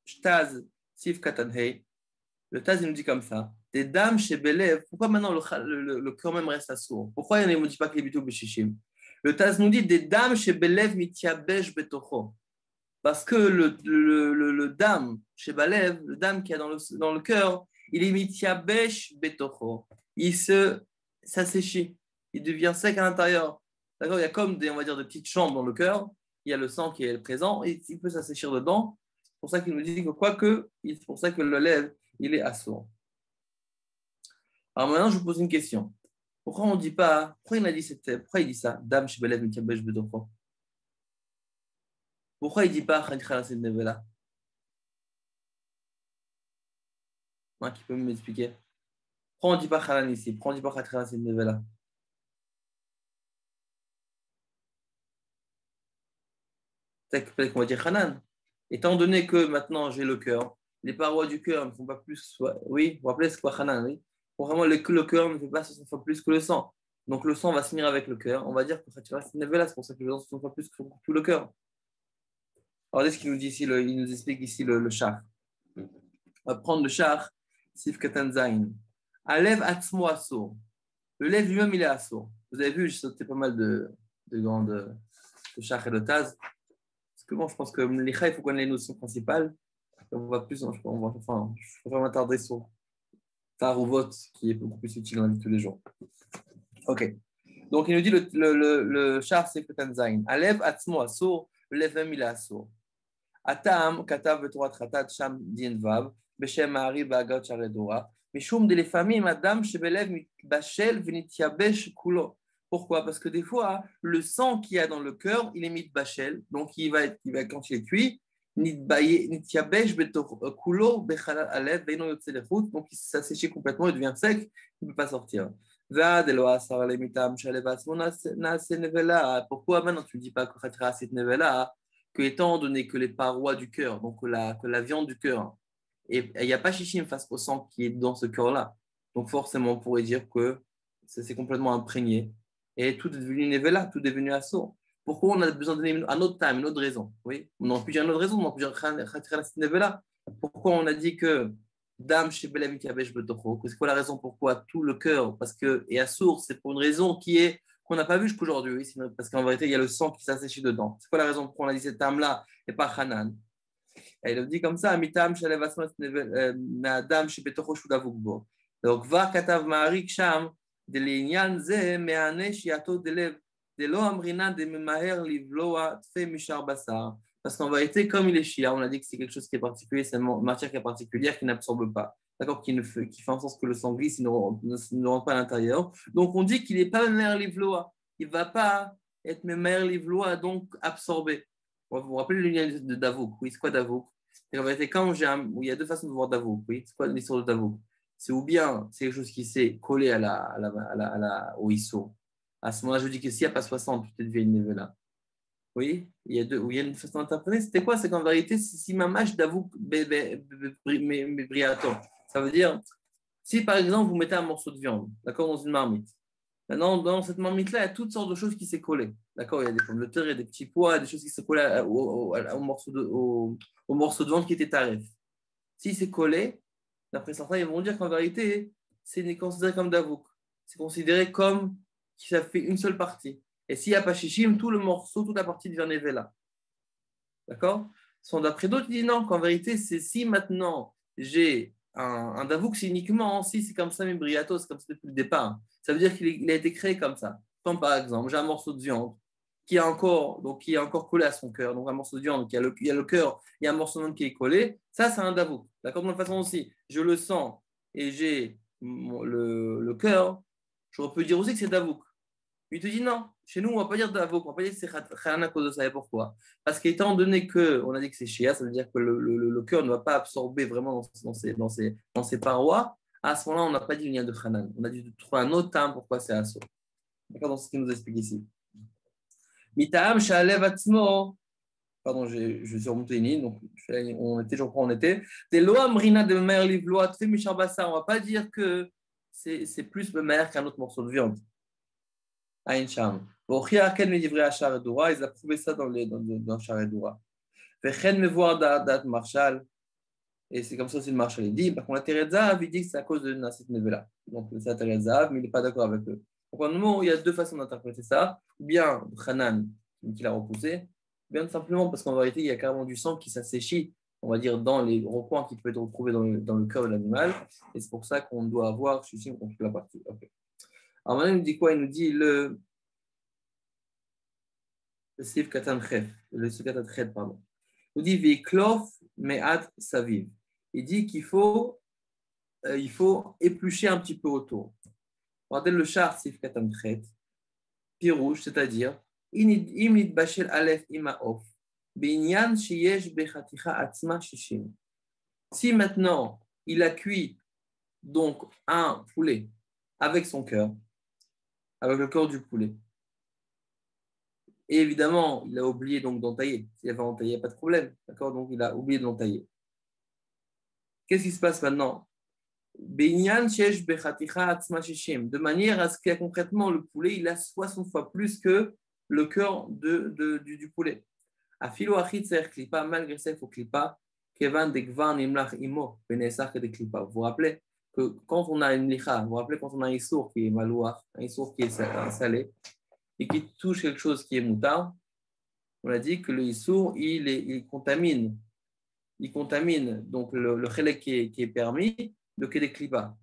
Shtaz Sif Katanhei. Le Taz, il nous dit comme ça. Des dames chez Belev, pourquoi maintenant le cœur même reste assourd? Pourquoi il ne nous dit pas que les bitou b'shishim? Le Taz nous dit des dames chez Belev mitiabesh betocho. Parce que le dame chez Belev, le dame qui est dans le cœur, il est mitiabesh betocho. Il s'asséchit. Il devient sec à l'intérieur. D'accord? Il y a comme on va dire, des petites chambres dans le cœur. Il y a le sang qui est présent et il peut s'asséchir dedans. C'est pour ça qu'il nous dit que c'est pour ça que le lèvre, il est assourd. Alors maintenant, je vous pose une question. Pourquoi on ne dit pas, pourquoi il dit ça? Dame chez Belev mitiabesh betocho. Pourquoi il ne dit pas Khadra c'est Nevela? Qui peut m'expliquer? Pourquoi on ne dit pas Khalan ici? Pourquoi on ne dit pas Khadra c'est Nevela? Peut-être qu'on va dire Hanan. Étant donné que maintenant j'ai le cœur, les parois du cœur ne font pas plus. Oui, vous vous rappelez ce qu'est Hanan, oui? Pour vraiment, le cœur ne fait pas 60 fois plus que le sang. Donc le sang va se finir avec le cœur. On va dire que Khadra c'est Nevela, c'est pour ça que le sang 60 fois plus que tout le cœur. Regardez ce qu'il nous dit ici, il nous explique ici le char. On va prendre le char, Sif Katan Zain. Alev Atzmo Assour. Le lèvre lui-même, il est assourd. Vous avez vu, j'ai sauté pas mal de grandes chars et de taz. Parce que bon, je pense que l'Icha, il faut connaître les notions principales. On va plus, je préfère m'attarder sur Tar ou Vote, qui est beaucoup plus utile dans la vie de tous les jours. Ok. Donc, il nous dit le char, c'est Katan Zain. Alev Atzmo Assour. Le lèvre même, il est assourd. Atam, Katav, Betorat, Ratat, Sham, Dien, Vav, Beshem, Mahari, Bagat, Charedora, Mishum, de les familles, Madame, Shebelev, Bachel, Venitiabesh, Kulo. Pourquoi? Parce que des fois, le sang qu'il y a dans le cœur, il est mis de Bachel, donc il va quand il est cuit, Nitiabesh, Kulo, Bechalal, Alev, Beno, Yotzelechut, donc il s'asséchit complètement, il devient sec, il ne peut pas sortir. Pourquoi maintenant tu ne dis pas que Khatra c'est Nevela? Que étant donné que les parois du cœur, donc que la viande du cœur, et il n'y a pas chichim face au sang qui est dans ce cœur-là. Donc forcément, on pourrait dire que c'est complètement imprégné. Et tout est devenu nevela, tout est devenu assourd. Pourquoi on a besoin de donner un autre time, une autre raison? Oui, on aurait pu dire une autre raison, on aurait pu dire nevela. Pourquoi on a dit que Dam chez Belav Kabesh Betocho? C'est quoi la raison pourquoi tout le cœur? Parce que et assourd, c'est pour une raison qu'on n'a pas vue jusqu'aujourd'hui, oui, parce qu'en vérité, il y a le sang qui s'asséchit dedans. C'est quoi la raison pourquoi on a dit cette âme-là et pas Hanan? Et il le dit comme ça, Mitam Dam chez Betocho Shudavukbo. Donc, Va Katav Maharik Sham, de l'Inyan Ze, Meane Shiato Delev, de lo Amrina de Memaher Livloa Tfe Mishar Basar. Parce qu'en vérité, comme il est Shia, on a dit que c'est quelque chose qui est particulier, c'est une matière qui est particulière, qui n'absorbe pas. D'accord, qui fait en sorte que le sang glisse, il ne rentre pas à l'intérieur. Donc, on dit qu'il n'est pas Memer Livloa. Il ne va pas être Memer Livloa, donc absorbé. Vous vous rappelez l'union de Davouk? Oui, c'est quoi Davouk? En vérité, il y a deux façons de voir Davouk. Oui, c'est quoi l'histoire de Davouk? C'est ou bien c'est quelque chose qui s'est collé au ISO. À ce moment-là, je dis que s'il n'y a pas 60, tu devient une nevela. Oui, il y a une façon d'interpréter. C'était quoi? C'est qu'en vérité, si ma mâche Davouk briato, ça veut dire, si par exemple vous mettez un morceau de viande, d'accord, dans une marmite. Maintenant, dans cette marmite-là, il y a toutes sortes de choses qui s'est collées. D'accord, il y a des pommes de terre, il y a des petits pois, des choses qui se collent au morceau de viande qui était tarif. Si c'est collé, d'après certains, ils vont dire qu'en vérité, c'est considéré comme davouk. C'est considéré comme que ça fait une seule partie. Et s'il n'y a pas chichim, tout le morceau, toute la partie devient nevela. D'accord? D'après d'autres, ils disent non, qu'en vérité, c'est si maintenant j'ai un davouk, c'est uniquement si c'est comme ça, mais briato, c'est comme ça depuis le départ. Ça veut dire qu'il a été créé comme ça. Comme par exemple, j'ai un morceau de viande. qui est encore collé à son cœur, donc un morceau de viande, donc il y a le cœur, il y a un morceau de viande qui est collé, ça c'est un davouk. D'accord? De la même façon aussi, je le sens et j'ai le cœur, je peux dire aussi que c'est davouk. Il te dit non, chez nous on ne va pas dire davouk, on ne va pas dire que c'est khayan à cause de ça. Et pourquoi? Parce qu'étant donné qu'on a dit que c'est shia, ça veut dire que le cœur ne va pas absorber vraiment dans ses parois. À ce moment-là, on n'a pas dit lien de khanan. On a dû trouver un autre terme pourquoi c'est assaut. D'accord? Dans ce qu'il nous explique ici. Mitaam shalev atzmo. Pardon, je suis remonté une ligne, donc je reprends, on était. Des lois mrina de mer livloa, tu fais misharbassa. On ne va pas dire que c'est plus le mer qu'un autre morceau de viande. Aïn Sham. Quel me livrait à Charedoura, ils ont prouvé ça dans Charedoura. Vechen me voir dat Marshall, et c'est comme ça aussi le Marshall il dit. Par contre, la Terezav, il dit que c'est à cause de Nassit Nevela. Donc, c'est la Terezav, mais il n'est pas d'accord avec eux. Donc, en moment, il y a deux façons d'interpréter ça. Ou bien Hanan, qui l'a repoussé, ou bien simplement parce qu'en vérité, il y a carrément du sang qui s'asséchit, on va dire, dans les recoins qui peuvent être retrouvés dans le cœur de l'animal. Et c'est pour ça qu'on doit avoir, je suis contre la partie. Okay. Alors maintenant, il nous dit quoi? Il nous dit le Sif Katan Chet, le Sif Katan Chet, pardon. Il nous dit Viklof Me'at Saviv. Il dit qu'il faut éplucher un petit peu autour. Regardez le char Sif Katan Chet, pirouge, c'est-à-dire Imid Bashel Aleph Imaof, Binyan Sheyesh Bechaticha Atzma Shishim. Si maintenant il a cuit donc un poulet avec son cœur, avec le corps du poulet, et évidemment, il a oublié donc d'entailler. S'il avait entaillé, il n'y a pas de problème. D'accord? Donc, il a oublié d'entailler. Qu'est-ce qui se passe maintenant? De manière à ce que concrètement, le poulet, il a 60 fois plus que le cœur du poulet. Malgré ça, il faut clipa. Vous vous rappelez que quand on a une licha, vous vous rappelez quand on a un issour qui est malouach, un issour qui est salé, et qui touche quelque chose qui est moutard, on a dit que le issour, il contamine. Il contamine donc le chélek qui est permis de que des clipas.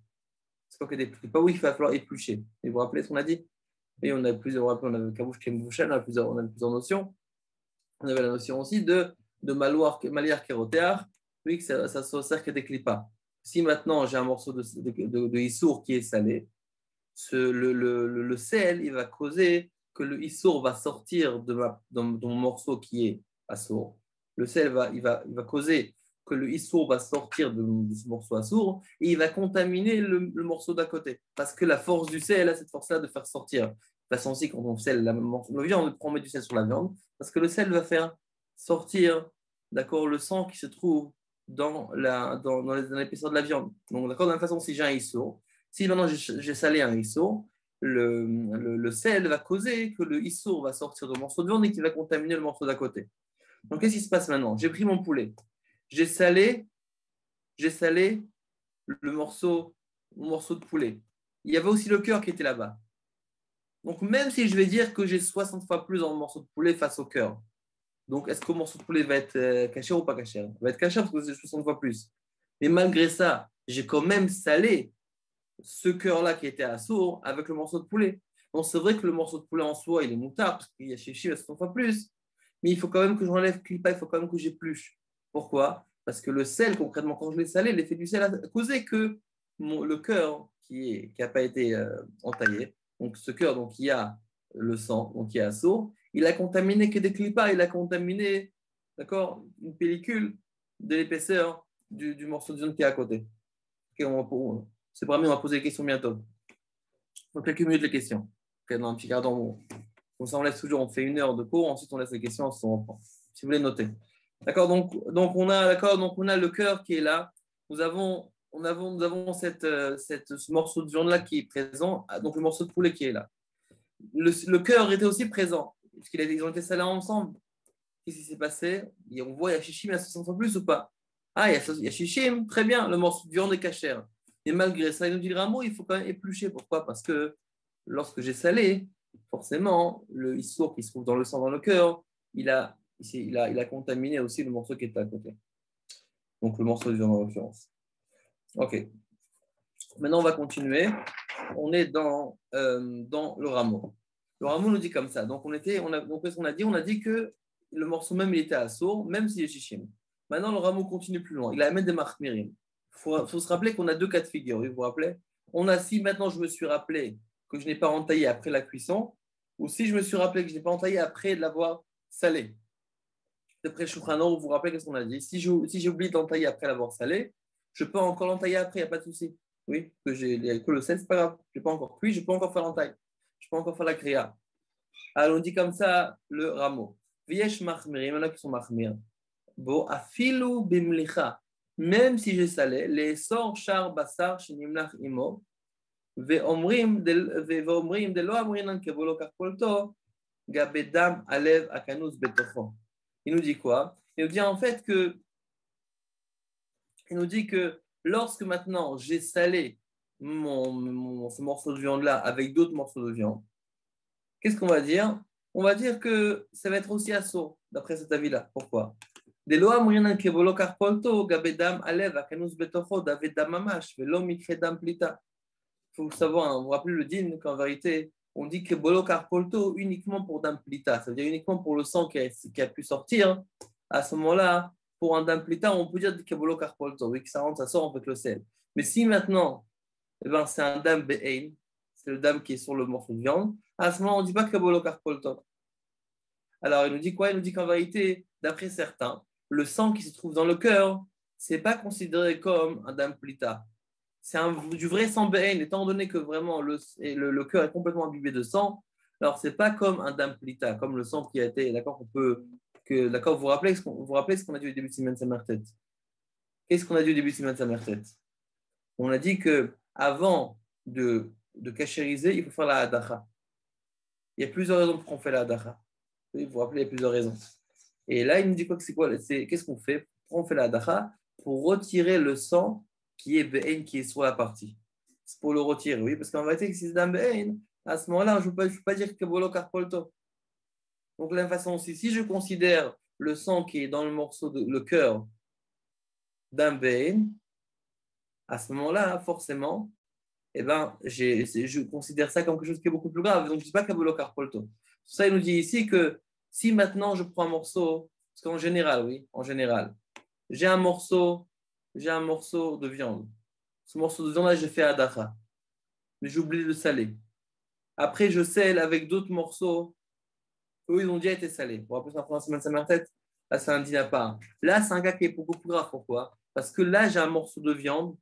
C'est pas que des clipas, oui, il va falloir éplucher. Et vous vous rappelez ce qu'on a dit? Et on a plusieurs, on a kabouche kembouchen, on a plusieurs notions. On avait la notion aussi de maliar kérotéar, oui, que ça se sert que des clipas. Si maintenant j'ai un morceau de issour qui est salé, le sel, il va causer que le issour va sortir de mon morceau qui est assour. Le sel, il va causer que le issour va sortir de ce morceau assour et il va contaminer le morceau d'à côté. Parce que la force du sel a cette force-là de faire sortir. De toute façon aussi, quand on sel la viande, on met du sel sur la viande, parce que le sel va faire sortir, d'accord, le sang qui se trouve dans l'épaisseur de la viande. Donc, d'accord, de la même façon, si j'ai un issour, si maintenant j'ai salé un issour, le sel va causer que le issour va sortir de morceau de viande et qu'il va contaminer le morceau d'à côté. Donc, qu'est-ce qui se passe maintenant? J'ai pris mon poulet, j'ai salé le morceau de poulet. Il y avait aussi le cœur qui était là-bas. Donc, même si je vais dire que j'ai 60 fois plus dans le morceau de poulet face au cœur, donc est-ce que le morceau de poulet va être caché ou pas caché? Il va être caché parce que c'est 60 fois plus. Mais malgré ça, j'ai quand même salé ce cœur-là qui était à sourd avec le morceau de poulet. Donc, c'est vrai que le morceau de poulet en soi, il est moutard parce qu'il y a chichi à 100 fois plus. Mais il faut quand même que j'enlève clipa, il faut quand même que j'épluche. Pourquoi? Parce que le sel, concrètement, quand je l'ai salé, l'effet du sel a causé que le cœur qui n'a pas été entaillé, donc ce cœur, donc il y a le sang, donc il y a sourd, il a contaminé que des clipas, il a contaminé, d'accord, une pellicule de l'épaisseur du morceau de viande qui est à côté. Okay, c'est promis, on va poser les questions bientôt. Donc, quelques minutes les questions. Okay, dans un petit quart d'heure, on s'en laisse toujours, on fait 1 heure de cours, ensuite on laisse les questions, ensuite on reprend. Si vous voulez noter. D'accord, donc on a le cœur qui est là. Nous avons ce morceau de viande-là qui est présent, donc le morceau de poulet qui est là. Le cœur était aussi présent, puisqu'ils ont été salés ensemble. Qu'est-ce qui s'est passé? On voit, il y a chichim, il y a 60 fois plus ou pas? Ah, il y a chichim, très bien, le morceau de viande est cachère. Et malgré ça, il nous dit le rameau, il faut quand même éplucher. Pourquoi? Parce que lorsque j'ai salé, forcément, le issour qui se trouve dans le sang, dans le cœur, il a contaminé aussi le morceau qui est à côté. Donc le morceau de viande en l'occurrence. Ok. Maintenant, on va continuer. On est dans le rameau. Le Rameau nous dit comme ça. Donc, donc qu'est-ce qu'on a dit? On a dit que le morceau même, il était à sourd, même s'il est shishim. Maintenant, le Rameau continue plus loin. Il amène des marchmirim. Il faut se rappeler qu'on a deux cas de figure. Vous vous rappelez? On a si maintenant je me suis rappelé que je n'ai pas entaillé après la cuisson, ou si je me suis rappelé que je n'ai pas entaillé après de l'avoir salé. D'après Shulchan Aruch, vous vous rappelez qu'est-ce qu'on a dit? Si j'ai oublié d'entailler après l'avoir salé, je peux encore l'entailler après, il n'y a pas de souci. Oui, que le sel, c'est pas grave. Je n'ai pas encore cuit, je peux encore faire l'entaille. Je peux encore faire la kriya. Alors on dit comme ça le rameau. Viesh machmir, il y en a qui sont machmir. Bon, afilu bimlicha. Même si j'ai salé, les sor char basar shenimlach imo, ve'omrim de lo amrinan kevolo karpolto, gabedam alev akanus betocho. Il nous dit quoi? Il nous dit en fait il nous dit que lorsque maintenant j'ai salé ce morceau de viande-là avec d'autres morceaux de viande, qu'est-ce qu'on va dire? On va dire que ça va être aussi assaut, d'après cet avis-là. Pourquoi? Il faut savoir, hein, vous rappelez le din qu'en vérité, on dit que bolo carpolto uniquement pour dam plita, ça veut dire uniquement pour le sang qui a pu sortir. À ce moment-là, pour un dam plita, on peut dire que bolo carpolto, oui, que ça rentre, ça sort avec le sel. Mais si maintenant, eh ben, c'est un dam be'ein, c'est le dam qui est sur le morceau de viande, à ce moment, on ne dit pas que bolo carpolto. Alors, il nous dit quoi? Il nous dit qu'en vérité, d'après certains, le sang qui se trouve dans le cœur, ce n'est pas considéré comme un dam plita. C'est du vrai sang bé'en, étant donné que vraiment le cœur est complètement imbibé de sang. Alors, ce n'est pas comme un dam plita, comme le sang qui a été, d'accord, d'accord, vous vous rappelez ce qu'on a dit au début de Siman Samertet? Qu'est-ce qu'on a dit au début de Siman Samertet? On a dit que avant de cachériser, il faut faire la hadacha. Il y a plusieurs raisons pour qu'on fait la hadacha. Vous vous rappelez, il y a plusieurs raisons. Et là, il nous dit quoi? Qu'est-ce qu'on fait? On fait la hadacha pour retirer le sang qui est be'en, qui est sur la partie. C'est pour le retirer, oui, parce qu'en vérité, si c'est d'un be'en, à ce moment-là, je ne peux pas dire que bolo carpolto. Donc, de la même façon aussi, si je considère le sang qui est dans le morceau le cœur d'un be'en, à ce moment-là, forcément, eh ben, je considère ça comme quelque chose qui est beaucoup plus grave. Donc, je ne dis pas kabolo carpolto. Ça, il nous dit ici que si maintenant je prends un morceau, parce qu'en général, oui, en général, j'ai un morceau de viande. Ce morceau de viande-là, j'ai fait adacha. Mais j'ai oublié de saler. Après, je sèle avec d'autres morceaux. Eux, ils ont déjà été salés. Pour après, ça semaine, ça ma tête. Là, c'est un dîner à part. Là, c'est un cas qui est beaucoup plus grave. Pourquoi? Parce que là, j'ai un morceau de viande.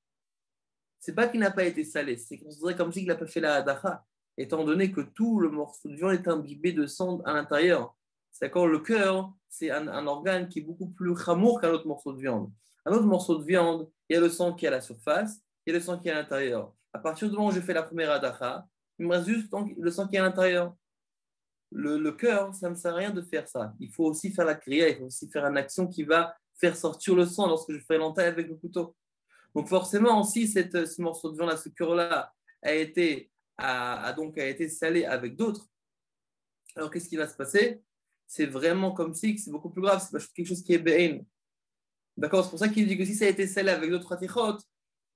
C'est pas qu'il n'a pas été salé, c'est considéré comme s'il n'a pas fait la hadacha, étant donné que tout le morceau de viande est imbibé de sang à l'intérieur. C'est d'accord, le cœur, c'est un organe qui est beaucoup plus chamour qu'un autre morceau de viande. Un autre morceau de viande, il y a le sang qui est à la surface, il y a le sang qui est à l'intérieur. À partir du moment où j'ai fait la première hadacha, il me reste juste le sang qui est à l'intérieur. Le cœur, ça ne me sert à rien de faire ça. Il faut aussi faire la kriya, il faut aussi faire une action qui va faire sortir le sang lorsque je fais l'entaille avec le couteau. Donc forcément, si ce morceau de viande, ce cœur-là, a été salé avec d'autres, alors qu'est-ce qui va se passer? C'est vraiment comme si c'est beaucoup plus grave, c'est pas quelque chose qui est be'en. D'accord? C'est pour ça qu'il dit que si ça a été salé avec d'autres atichot,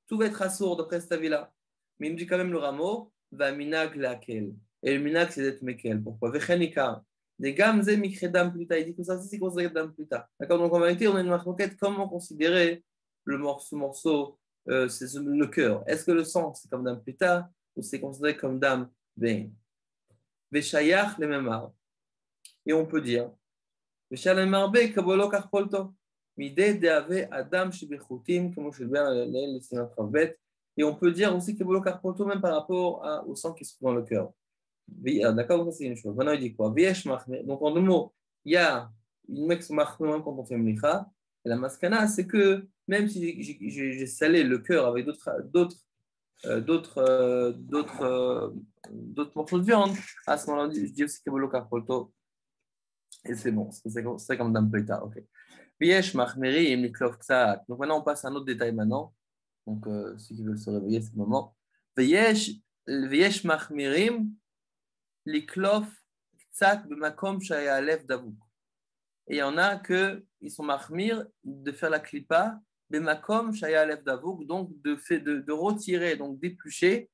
tout va être assourd d'après cet avis-là. Mais il nous dit quand même le rameau, va minag laquel. Et le minag, c'est d'être mekel. Pourquoi? Vechenika. Des gamze mikredam pluta. Il dit que ça, c'est considéré dam pluta. D'accord? Donc en vérité, on a une marquette comment considérer ce morceau, c'est le cœur. Est-ce que le sang, c'est comme dame pluta ou c'est considéré comme dame ben? Veshayach le memar. Et on peut dire, Veshayach be kabolo karpolto. Mideh deave adam shibechutim, comme je le dis, et on peut dire aussi kabolo karpolto même par rapport au sang qui se trouve dans le cœur. D'accord, ça c'est une chose. Maintenant il dit quoi? Donc en deux mots, il y a une mex machme quand on fait mlicha. Et la maskana, c'est que même si j'ai salé le cœur avec d'autres morceaux de viande, à ce moment-là, je dis aussi que bolo carpolto, et c'est bon, c'est comme dame pleta, ok. Viesh machmeri et miklov ksat. Donc maintenant, on passe à un autre détail maintenant. Donc, ceux qui veulent se réveiller, c'est le moment. Viesh machmirim liklof ksat b'makom shaya alef davuk. Et il y en a qui sont mahmir de faire la klipa, bemakom shaya alef davuk, donc de retirer, donc d'éplucher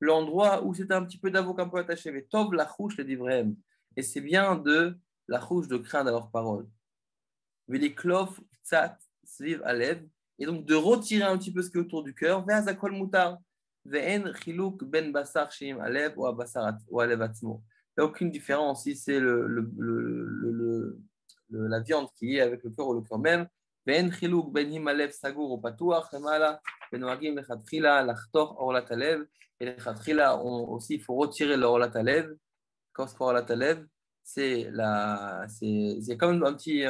l'endroit où c'était un petit peu d'avocat un peu attaché. Mais Tov la chouche le divrem. Et c'est bien de la chouche de craindre à leurs paroles. Veliklov tzat sviv alev. Et donc de retirer un petit peu ce qui est autour du cœur. Ve'azakol mutar. Ve'en chiluk ben basar sheim alev ou abasar ou alev atzmo. Il n'y a aucune différence si c'est la viande qui est avec le cœur ou le cœur même. ואין חילוק בין אם הלב סגור או פתוח למעלה, ונוהגים לכתחילה לחתוך עורלת הלב, ולכתחילה aussi il faut retirer l'orlat הלב, quand c'est l'orlat הלב, il y a quand même un petit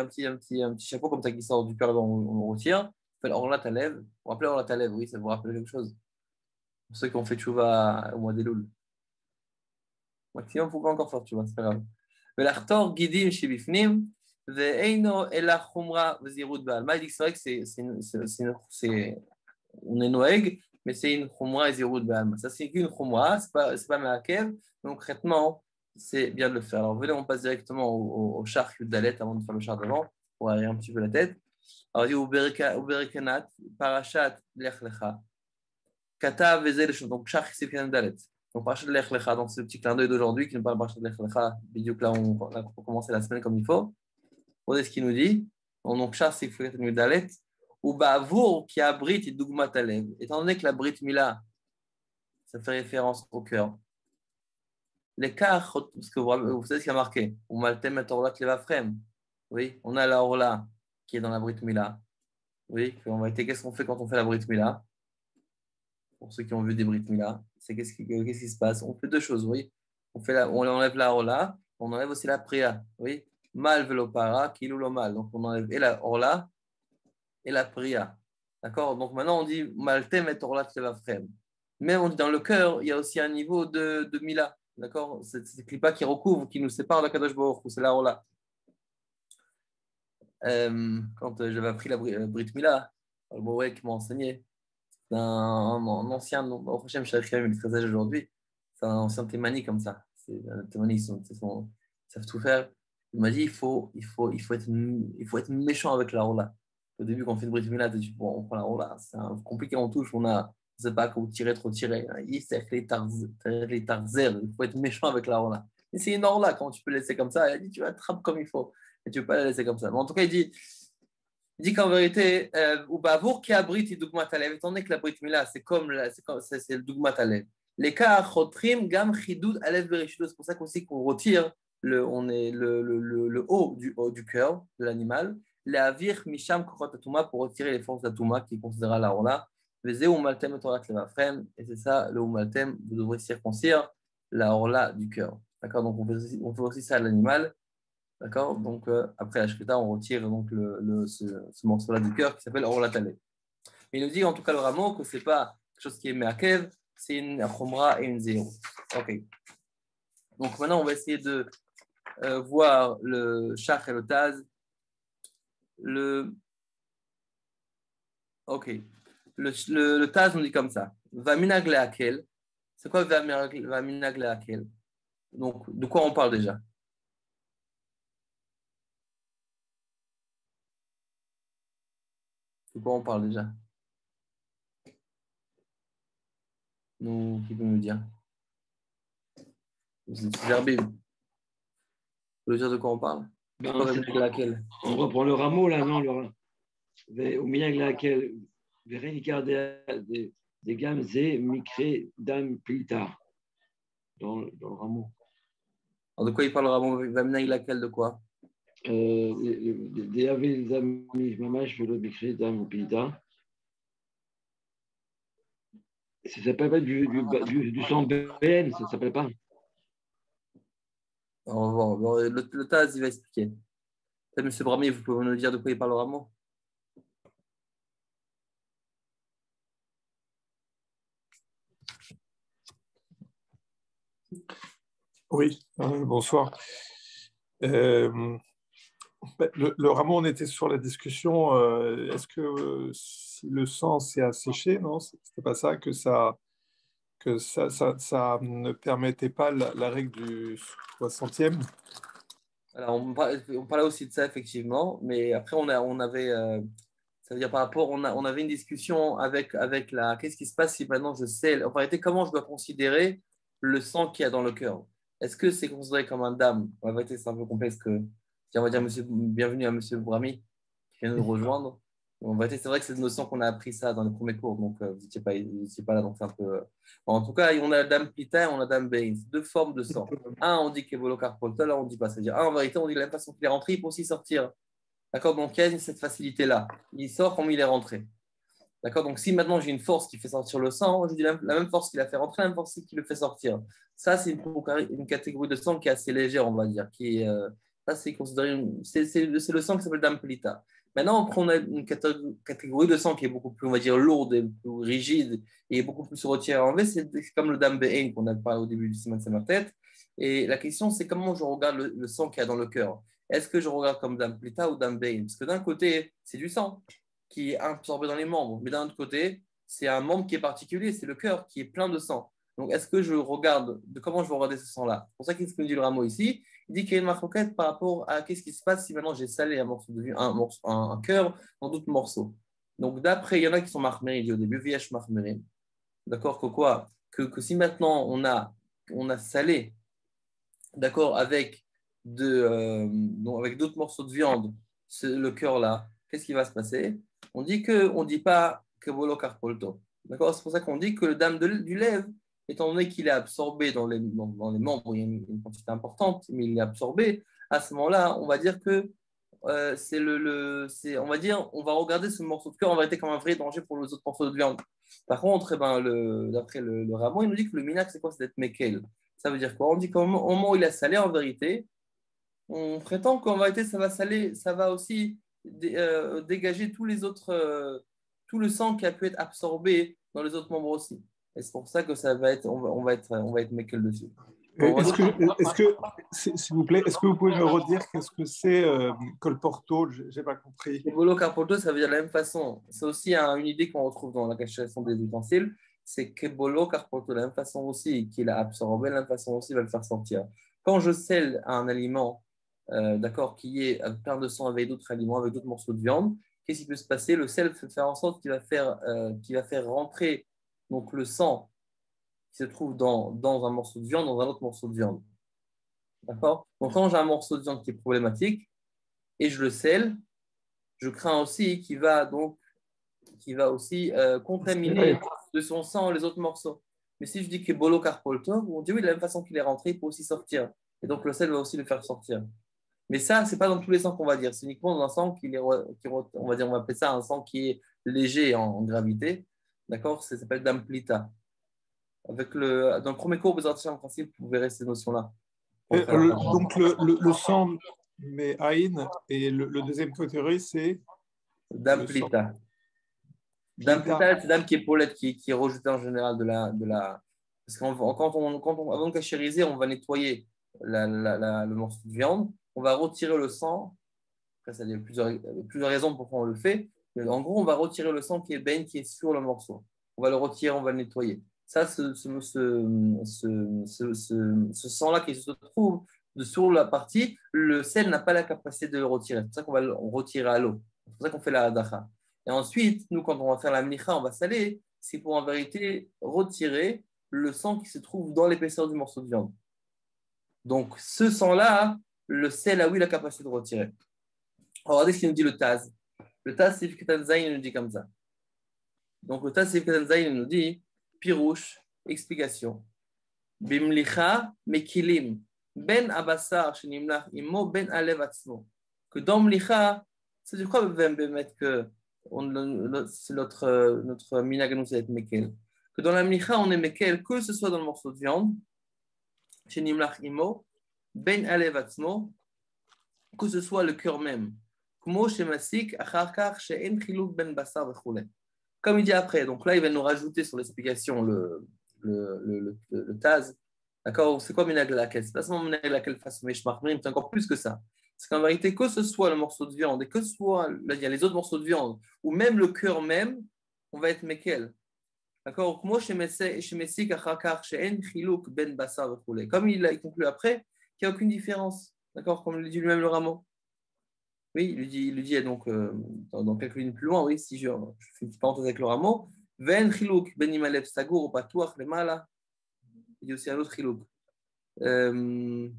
chapeau comme ça qui sort du cœur, on le retire, on fait l'orlat הלב, on rappelle l'orlat הלב, oui, ça vous rappelle quelque chose, pour ceux qui ont fait tchouva au mois d'Elul. Maximum, il faut pas encore faire tchouva, c'est pas grave. ולחתור גידים שבפנים, ואינו אלא חומרה וזהירות בעלמא. Il dit que c'est vrai que on est noeg, mais c'est une khumra et zérout b'alma. Ça, c'est qu'une khumra, c'est pas ma'akev. Donc, concrètement, c'est bien de le faire. Alors, venez, on passe directement au char Yudalet avant de faire le char d'avant, pour arrière un petit peu la tête. Alors, il dit Uberikanat, Parashat Lech Lecha, Kata Vezel, donc char c'est Yudalet. Donc, Parashat Lech Lecha, donc c'est le petit clin d'œil d'aujourd'hui qui nous parle de Parashat Lech Lecha. Vidéo que là, on a commencé la semaine comme il faut. Regardez ce qu'il nous dit. Donc, char c'est Yudalet. Ou ba'avour qui abrite dougmat alev. Étant donné que la brit mila, ça fait référence au cœur. L'écart, parce que vous savez ce qu'il y a marqué. Ou maltem et orlat levafrem. Oui, on a la orla qui est dans la brit mila. Oui, qu'est-ce qu'on fait quand on fait la brit mila? Pour ceux qui ont vu des brit mila, c'est qu'est-ce qui se passe? On fait deux choses, oui. On enlève la orla, on enlève aussi la priya. Oui, mal velopara, kilou lo mal. Donc on enlève et la orla et la priya. D'accord? Donc maintenant, on dit Maltem et Orlat Levafrem. Mais on dit dans le cœur, il y a aussi un niveau de Mila. D'accord? C'est le clipa qui recouvre, qui nous sépare de la Kadosh Baruch Hu, c'est la Orla. Quand j'avais appris la Brit Mila, le Boré qui m'a enseigné, c'est un ancien, au prochain Shachim, il est très âgé aujourd'hui, c'est un ancien Témani comme ça. Les Témani, ils savent tout faire. Il m'a dit il faut être méchant avec la Orla. Au début, quand on fait une brise mila, on prend la roue c'est compliqué en touche, on ne sait pas qu'on tirer, trop tirer. Il faut être méchant avec la roue. Et c'est une orla, quand tu peux laisser comme ça, il dit tu attrapes comme il faut, et tu ne peux pas la laisser comme ça. Mais en tout cas, il dit qu'en vérité, ou bavour qui abrite le dogmat alev, étant donné que la brit mila, c'est le dogmat alev. Les cas chotrim gam chidoud alev bereshido, c'est pour ça aussi qu'on retire le haut du cœur de l'animal. L'avir misham kochot atuma pour retirer les forces d'atuma qui considérera la orla. Vezeu umaltem et orat levafrem, et c'est ça le umaltem, vous devrez circoncire la orla du cœur. D'accord, donc on fait aussi ça à l'animal. D'accord, donc après la shkita, on retire donc ce morceau-là du cœur qui s'appelle orla talé. Mais il nous dit en tout cas le rameau que c'est pas quelque chose qui est meakev, c'est une chumra et une zéro. Ok. Donc maintenant on va essayer de voir le shach et le taz. Ok. Le Taz nous dit comme ça. Vaminag leakel. C'est quoi Vaminag leakel? Donc, de quoi on parle déjà? De quoi on parle déjà? Qui peut nous dire? C'est Zerbib. Vous voulez dire de quoi on parle? Ben, on reprend le rameau là, non? Au milieu de laquelle des gammes et micré dame plita dans le rameau. Alors, de quoi il parle le rameau? Vaminag leakel de quoi? Des amis, mamash, je veux micré dame plita. Ça s'appelle pas du sang BN, ça s'appelle pas. On va voir. Le Taz, il va expliquer. Monsieur Brami, vous pouvez nous dire de quoi il parle le rameau? Oui, bonsoir. Le rameau, on était sur la discussion. Est-ce que si le sang s'est asséché, non? C'était pas ça ça ne permettait pas la règle du 60e? Alors, on parlait aussi de ça, effectivement, mais après, on avait Ça veut dire par rapport, on avait une discussion avec la. Qu'est-ce qui se passe si maintenant je sais. En réalité, comment je dois considérer le sang qu'il y a dans le cœur? Est-ce que c'est considéré comme un dame? En vérité, c'est un peu complexe que. Tiens, on va dire bienvenue à monsieur Brami qui vient nous rejoindre. En vérité, c'est vrai que c'est une notion qu'on a appris ça dans les premiers cours, donc vous n'étiez pas là, donc c'est un peu. Bon, en tout cas, on a dame Plita et on a dame Bain, deux formes de sang. Un, on dit Kebolo Carpolta, là, on ne dit pas. C'est-à-dire, un, en vérité, on dit de la même façon qu'il est rentré, il peut aussi sortir. D'accord? Donc, il y a cette facilité-là. Il sort comme il est rentré. D'accord? Donc, si maintenant j'ai une force qui fait sortir le sang, je dis la même force qui l'a fait rentrer, la même force qui le fait sortir. Ça, c'est une catégorie de sang qui est assez légère, on va dire. Ça, c'est considéré. C'est le sang qui s'appelle Damplita. Maintenant, on a une catégorie de sang qui est beaucoup plus, on va dire, lourde et plus rigide et beaucoup plus retirée à enlever. C'est comme le Dambe'en qu'on a parlé au début du Siman Samartet. Et la question, c'est comment je regarde le sang qu'il y a dans le cœur. Est-ce que je regarde comme Dame Plita ou Dame Bain? Parce que d'un côté, c'est du sang qui est absorbé dans les membres, mais d'un autre côté, c'est un membre qui est particulier, c'est le cœur qui est plein de sang. Donc, est-ce que je regarde, comment je vais regarder ce sang-là? C'est pour ça qu'il ce que dit le rameau ici. Il dit qu'il y a une marquette par rapport à qu'est-ce qui se passe si maintenant j'ai salé un cœur dans d'autres morceaux. Donc, d'après, il y en a qui sont marmérés, il dit au début, viesh marméré. D'accord, que si maintenant on a salé, d'accord, avec d'autres morceaux de viande, le cœur là, qu'est-ce qui va se passer? On dit pas que bolo carpolto. D'accord? C'est pour ça qu'on dit que le dame du lèvre, étant donné qu'il est absorbé dans les membres, il y a une quantité importante, mais il est absorbé, à ce moment-là, on va dire que on va dire, on va regarder ce morceau de cœur en vérité comme un vrai danger pour les autres morceaux de viande. Par contre, d'après le rameau, il nous dit que le minac, c'est quoi? C'est d'être mekel. Ça veut dire quoi? On dit qu'au moment où il a salé, en vérité, on prétend qu'en vérité, ça va saler, ça va aussi dégager tout le sang qui a pu être absorbé dans les autres membres aussi. Et c'est pour ça que ça va être, on va être mekel dessus. S'il vous plaît, est-ce que vous pouvez me redire qu'est-ce que c'est colporto? Je n'ai pas compris. Bolo carpolto, ça veut dire de la même façon. C'est aussi une idée qu'on retrouve dans la cachation des ustensiles. C'est que bolo carpolto, de la même façon aussi qu'il a absorbé, de la même façon aussi il va le faire sortir. Quand je scelle un aliment, d'accord, qui est plein de sang avec d'autres aliments, avec d'autres morceaux de viande, qu'est-ce qui peut se passer? Le sel fait faire en sorte qu'il va faire rentrer donc, le sang qui se trouve dans un morceau de viande, dans un autre morceau de viande. D'accord? Donc, quand j'ai un morceau de viande qui est problématique et je le scelle, je crains aussi qu'il va aussi contaminer de son sang les autres morceaux. Mais si je dis que bolo carpolto, on dit oui, de la même façon qu'il est rentré, il peut aussi sortir. Et donc, le sel va aussi le faire sortir. Mais ça, ce n'est pas dans tous les sangs qu'on va dire. C'est uniquement dans un sang on va appeler ça un sang qui est léger en gravité. D'accord? Ça s'appelle damplita. Dans le premier cours, en principe, vous verrez ces notions-là. Donc, le sang, mais Aïn, et le deuxième catégorie, c'est damplita. Damplita, c'est dame qui est paulette, qui est rejetée en général de la. Parce avant de cachériser, on va nettoyer le morceau de viande, on va retirer le sang. Après, ça, il y a plusieurs raisons pourquoi on le fait. Mais en gros, on va retirer le sang qui est sur le morceau. On va le retirer, on va le nettoyer. Ça, ce sang-là qui se trouve sur la partie, le sel n'a pas la capacité de le retirer. C'est pour ça qu'on va le retirer à l'eau. C'est pour ça qu'on fait la hadacha. Et ensuite, nous, quand on va faire la mlicha, on va saler. C'est pour en vérité retirer le sang qui se trouve dans l'épaisseur du morceau de viande. Donc, ce sang-là, le sel a la capacité de retirer. Regardez ce qu'il nous dit le Taz. Le Taz Sif Ketan Zayin nous dit comme ça. Donc, le Taz Sif Ketan Zayin nous dit Pirouche, explication. Bimlicha mekilim ben abassar shenimlach imo ben alev atzmo. Que dans mlicha, c'est du quoi que c'est notre minag c'est être mekel. Que dans la mlicha, on est mekel, que ce soit dans le morceau de viande, shenimlach imo ben alev atzmo, que ce soit le cœur même. Comme il dit après, donc là il va nous rajouter sur l'explication le Taz. D'accord? C'est quoi minag laquelle? C'est pas seulement minag laquelle face au meshmachmrim, c'est encore plus que ça. C'est qu'en vérité, que ce soit le morceau de viande et que ce soit là, il y a les autres morceaux de viande ou même le cœur même, on va être mekel. D'accord? Comme il conclut après, qu'il n'y a aucune différence. D'accord? Comme le dit lui-même le rameau. Oui, il lui dit donc, dans quelques lignes plus loin, oui, si je fais une petite parenthèse avec le rameau, Ven chiluk ben imalev sagour ou patuach lemala. Il dit aussi un autre chiluk. Ben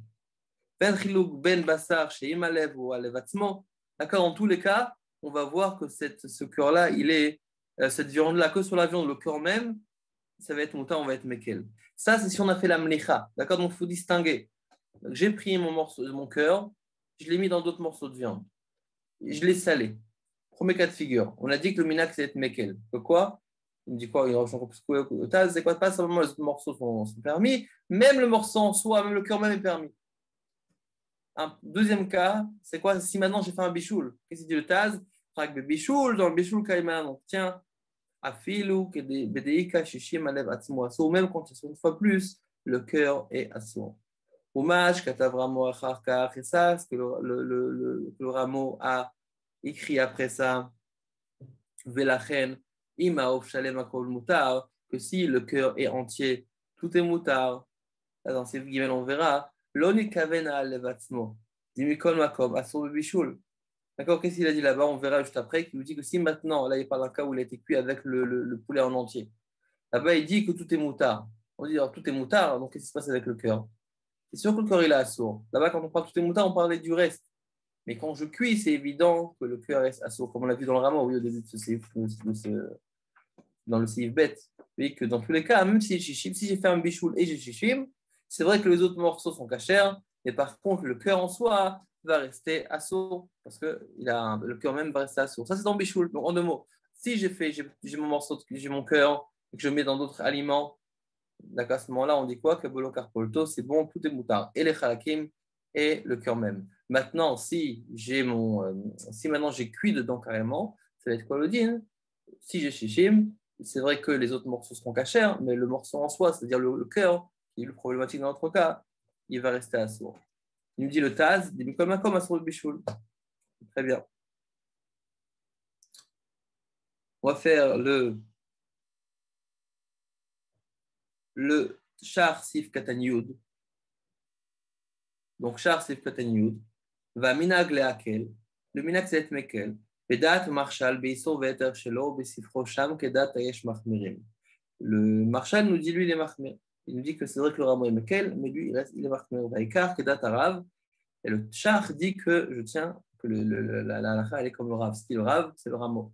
chiluk ben basar chez imalev ou alev atzmo. D'accord, dans tous les cas, on va voir que ce cœur-là, il est, cette viande-là, que sur la viande, le cœur même, ça va être moutar, on va être mekel. Ça, c'est si on a fait la mlicha. D'accord, donc il faut distinguer. J'ai pris mon cœur, je l'ai mis dans d'autres morceaux de viande. Je l'ai salé. Premier cas de figure. On a dit que le minak, c'est être mekel. Que quoi? Il me dit quoi? Il c'est quoi? Pas seulement les autres morceaux sont permis, même le morceau en soi, même le cœur même est permis. Un deuxième cas, c'est quoi? Si maintenant j'ai fait un bichoul, qu'est-ce qu'il dit le Taz? Bichoul, dans le bichoul kaïman, donc tiens, afilou, bedeika, shishim, alev, atzmo, asso, même quand il y a une fois plus, le cœur est asso. Hommage, katav ramo achar kach, et ça, ce que le rameau a écrit après ça, Velachen, imaof shalem akol mutar, que si le cœur est entier, tout est mutar. Dans ces guillemets, on verra, l'oni kaven al levatzmo, dimikol makom, asur bishul. D'accord, qu'est-ce qu'il a dit là-bas? On verra juste après, qui nous dit que si maintenant, là il parle d'un cas où il a été cuit avec le poulet en entier. Là-bas, il dit que tout est moutard. On dit alors tout est moutard, donc qu'est-ce qui se passe avec le cœur? C'est sûr que le cœur il est assourd. Là-bas, quand on parle de tout est moutard, on parlait du reste. Mais quand je cuis, c'est évident que le cœur est assourd, comme on l'a vu dans le rameau, oui, au début dans le Seif bête. Vous voyez que dans tous les cas, même si j'ai fait un bichoul et j'ai shishim, c'est vrai que les autres morceaux sont cachers, mais par contre, le cœur en soi va rester assourd, parce que le cœur même va rester assourd. Ça, c'est dans bichoul. Donc, en deux mots, si j'ai mon morceau, j'ai mon cœur, et que je mets dans d'autres aliments, d'accord, à ce moment-là, on dit quoi? Que bolo carpolto, c'est bon, tout est moutard. Et les chalakim et le cœur même. Maintenant, si maintenant j'ai cuit dedans carrément, ça va être quoi le din? Si j'ai shishim, c'est vrai que les autres morceaux seront cachers, mais le morceau en soi, c'est-à-dire le cœur, qui est le problématique dans notre cas, il va rester assourd. Il nous dit le Taz, il dit comme assourd le bichoul. Très bien. On va faire le char sif katan yud. Donc char sif katan yud. Va minag leakel. Le minag c'est mekel. Vedat marshal beisor veter shelo besifro sham kedat ayesh machmirim. Le marshal nous dit lui il est machmir. Il nous dit que c'est vrai que le rameau est mekel, mais lui il est machmir. Vaikar kedat arav. Et le char dit que je tiens que la halakha elle est comme le rav. Ce qui est le rav, c'est le rameau.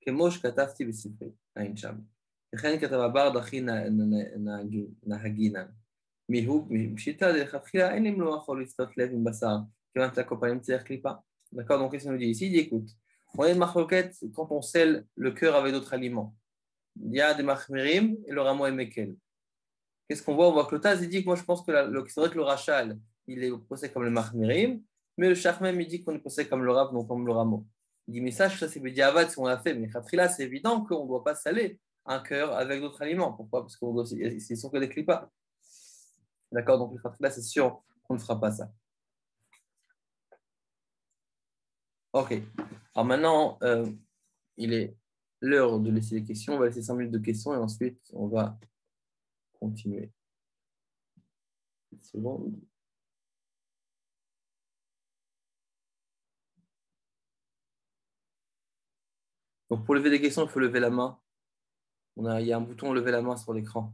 Kemosh katafti besifri ayin sham. וכן כתב הבר דחי נהגינן. מיהוג, פשיטה דרך התחילה, אין למנוע יכול להצטרף לב עם בשר, כיוון שאתה כל פעמים צריך קליפה. D'accord, donc qu'est-ce qu'il nous dit ici? Il dit, écoute, on a une marloquette quand on scelle le cœur avec d'autres aliments. Il y a des machmirim et le rameau est mekel. Qu'est-ce qu'on voit? On voit que le Taz, il dit que moi je pense que c'est vrai que le rachal, il est posé comme le machmirim, mais le chach même, il dit qu'on est posé comme le rab, donc comme le rameau. Il dit, mais ça c'est bédiavad si on l'a fait, mais khatrila, c'est évident qu'on ne doit pas saler un cœur avec d'autres aliments. Pourquoi? Parce qu'on doit, c'est sûr que des clipas. D'accord, donc là, c'est sûr qu'on ne fera pas ça. Ok. Alors maintenant, il est l'heure de laisser les questions. On va laisser 5 minutes de questions et ensuite, on va continuer. Une seconde. Donc, pour lever des questions, il faut lever la main. Il y a un bouton lever la main sur l'écran.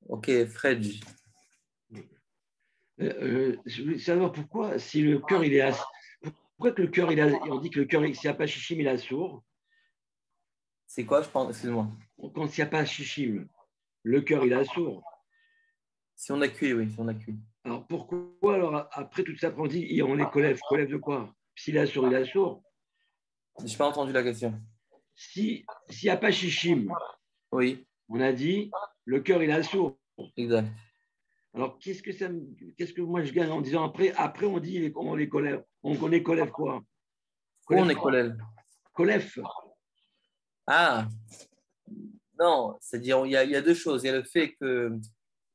Ok, Fred. Je voulais savoir pourquoi, si le cœur il est pourquoi que le cœur on dit que le cœur, s'il n'y a pas chichim, il est assourd. C'est quoi, je pense, excuse-moi. Quand il n'y a pas chichim, le cœur il est assourd. Si on a cuit, oui, si on a cuit. Alors pourquoi, alors après tout ça, on dit on est collève de quoi? S'il est assourd, il est assourd. Je n'ai pas entendu la question. S'il n'y a pas chichim, oui. On a dit le cœur il est assourd. Exact. Alors qu'est-ce que moi je gagne en disant après on dit on est collève. On connaît collève quoi? On est collève. Collève. Ah, non, c'est-à-dire il y a deux choses. Il y a le fait que,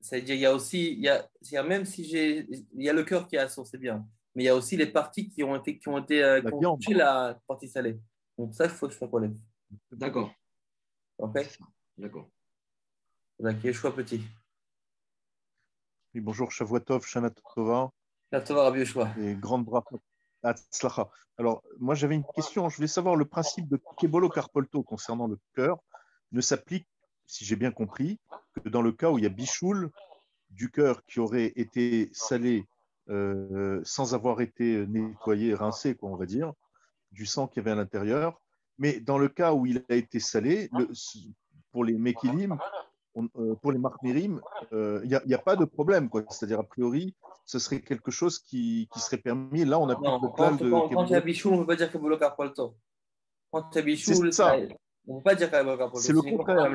c'est-à-dire il y a aussi, même si il y a le cœur qui est assourd, c'est bien, mais il y a aussi les parties qui ont touché la partie salée. Donc ça, il faut que je fasse collève. D'accord. Ok. D'accord. Donc, Yeshua petit. Oui, bonjour, Shavuatov, Shana Tova Là, tu vas, Rabbi Yeshua. et grande bracha. Hatzlacha. Alors, moi, j'avais une question. Je voulais savoir le principe de Kebolo Karpolto concernant le cœur ne s'applique, si j'ai bien compris, que dans le cas où il y a bichoul du cœur qui aurait été salé sans avoir été nettoyé, rincé, quoi, on va dire, du sang qu'il y avait à l'intérieur. Mais dans le cas où il a été salé, pour les Mekilim, pour les Marmirim, il n'y a pas de problème, quoi. C'est-à-dire, a priori, ce serait quelque chose qui serait permis. Là, on applique Non, le klal de quand il y a Kebolo. Bichoul, on ne peut pas dire Kabbalah Karpolto. Quand il y a C'est Bichoul, ça, on ne peut pas dire Kabbalah Karpolto. c'est le contraire.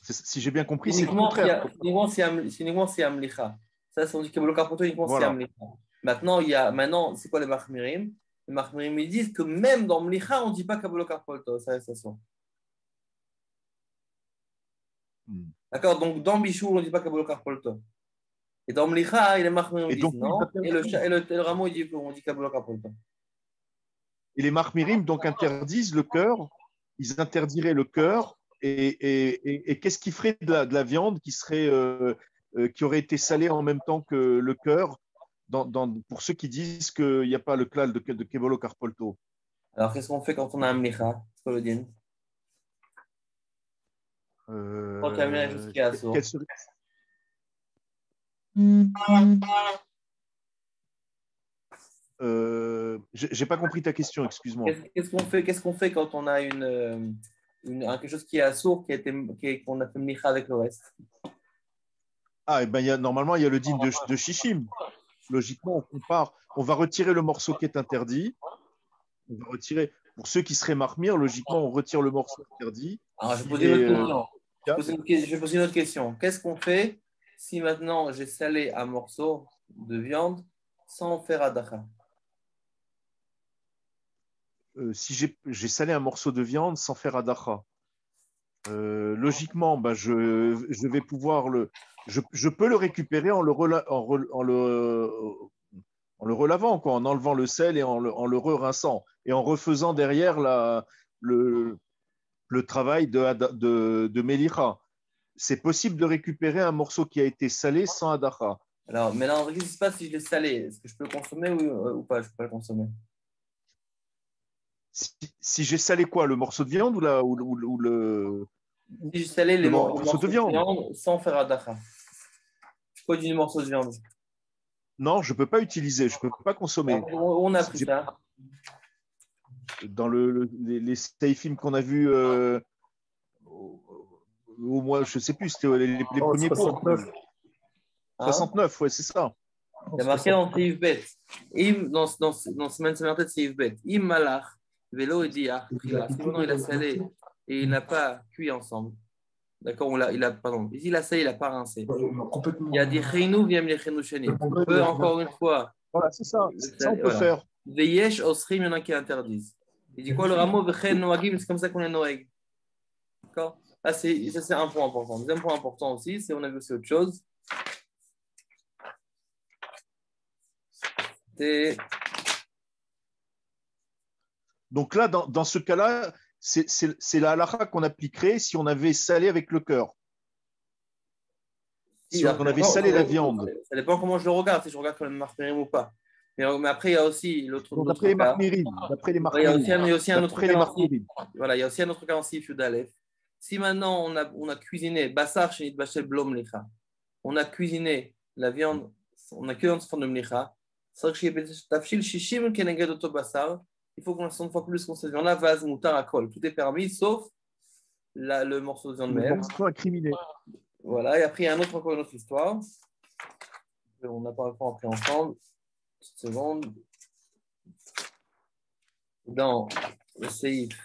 Si j'ai bien compris, c'est le contraire. C'est uniquement si Amlicha. Ça, c'est on dit Kabbalah Karpolto uniquement si Voilà. Amlicha. Maintenant, c'est quoi les Mahmirim? Les Mahmirim, ils disent que même dans Mlicha, on ne dit pas Kabbalah Karpolto. Ça, ça sent. D'accord? Donc, dans Bichoul, on ne dit pas Kabbalah Karpolto. Et dans Mlicha, les Mahmirim Et disent donc, non. Et le Rameau, il dit qu'on dit Kabbalah Karpolto. et les Mahmirim donc interdisent le cœur, ils interdiraient le cœur, et qu'est-ce qui ferait de la viande qui aurait été salée en même temps que le cœur, pour ceux qui disent qu'il n'y a pas le klal de Kebolo Karpolto? Alors, qu'est-ce qu'on fait quand on a un Mlicha? C'est quoi le din? Quand il y a quelque chose qui est assourd. Quel serait- j'ai pas compris ta question, excuse-moi. Qu'est-ce qu'on fait quand on a quelque chose qui est assourd, qu'on a fait Mlicha avec le reste? Ah, et ben, normalement, il y a le din de Shishim. Logiquement, on va retirer le morceau qui est interdit. On va retirer, pour ceux qui seraient marmire, logiquement, on retire le morceau interdit. Alors, je vais poser une autre question. Qu'est-ce qu'on fait si maintenant j'ai salé un morceau de viande sans faire adacha? Si j'ai salé un morceau de viande sans faire adacha, logiquement, bah, je vais pouvoir je peux le récupérer en le relavant, quoi, en enlevant le sel et en le rinçant et en refaisant derrière le travail de Melicha. C'est possible de récupérer un morceau qui a été salé sans adacha. Alors, maintenant, qu'est-ce qui se passe si je l'ai salé? Est-ce que je peux le consommer ou pas? Je ne peux pas le consommer. Si j'ai salé quoi, le morceau de viande ou le Si j'ai salé les morceaux de viande sans faire adacha, quoi du morceau de viande? Non, je ne peux pas utiliser, je ne peux pas consommer. On a pris ça. Dans les seifim qu'on a vus au moins, je ne sais plus, c'était les premiers cours. 69, ouais, c'est ça. Il y a marqué dans Seif Bet. Dans semaine tête, Seif Bet. Im malach, velo et dia. Si maintenant il a salé et il n'a pas cuit ensemble. D'accord, pardon. Ici, il a salé, il n'a pas rincé. Il y a des cheinou, vient les cheinou chenit. On peut encore une fois. Voilà, c'est ça. Ça, on peut faire. Veyesh osrim, il y en a qui interdisent. Il dit quoi le rameau, vechen noagim, c'est comme ça qu'on est noeg. D'accord? Ça, c'est un point important. Deuxième point important aussi, c'est on a vu aussi autre chose. Donc là, dans ce cas-là, c'est la halakha qu'on appliquerait si on avait salé avec le cœur. Si on avait salé la viande. Ça dépend comment je le regarde, si je regarde comme marmirim ou pas. Mais après, il y a aussi l'autre cas. D'après les marmirim. Il y a aussi un autre cas aussi. Voilà, il y a aussi un autre cas aussi, Fudalef. Si maintenant on a cuisiné Bassar Shenit Bachel Blom Lecha, on a cuisiné la viande, on a cuisiné en forme de Mlecha, c'est vrai que Tafshil Shishim Keneged Oto Bassar, il faut qu'on s'en fois plus qu'on se la vase moutar à col. Tout est permis sauf le morceau de viande même. Le morceau incriminé. Voilà, et après il y a encore une autre histoire. On n'a pas encore appris ensemble. Une petite seconde. Dans le Seif.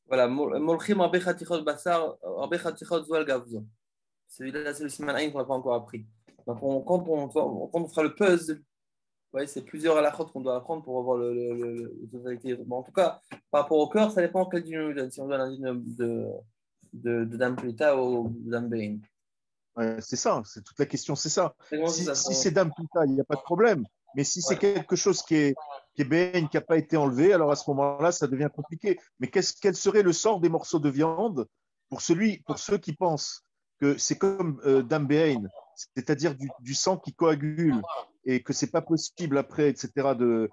Voilà, Molchim Arbe Chatichot Bassar, Arbe Chatichot Zoal Gavzo. Celui-là, c'est le Siman Aïn qu'on n'a pas encore appris. Donc, quand on fera le puzzle, ouais, c'est plusieurs halakhot qu'on doit apprendre pour avoir le totalité. Bon, en tout cas, par rapport au cœur, ça dépend quel dîner on lui donne. Si on donne un dîner de Dame Plita ou Dame Bein. Ouais, c'est ça, c'est toute la question, c'est ça. C'est comment Si, ça si c'est Dame Pita, il n'y a pas de problème. Mais si c'est quelque chose qui est bénin, qui n'a pas été enlevé, alors à ce moment-là, ça devient compliqué. Mais quel serait le sort des morceaux de viande pour ceux qui pensent que c'est comme Dame Béin, c'est-à-dire du sang qui coagule et que c'est pas possible après, etc., de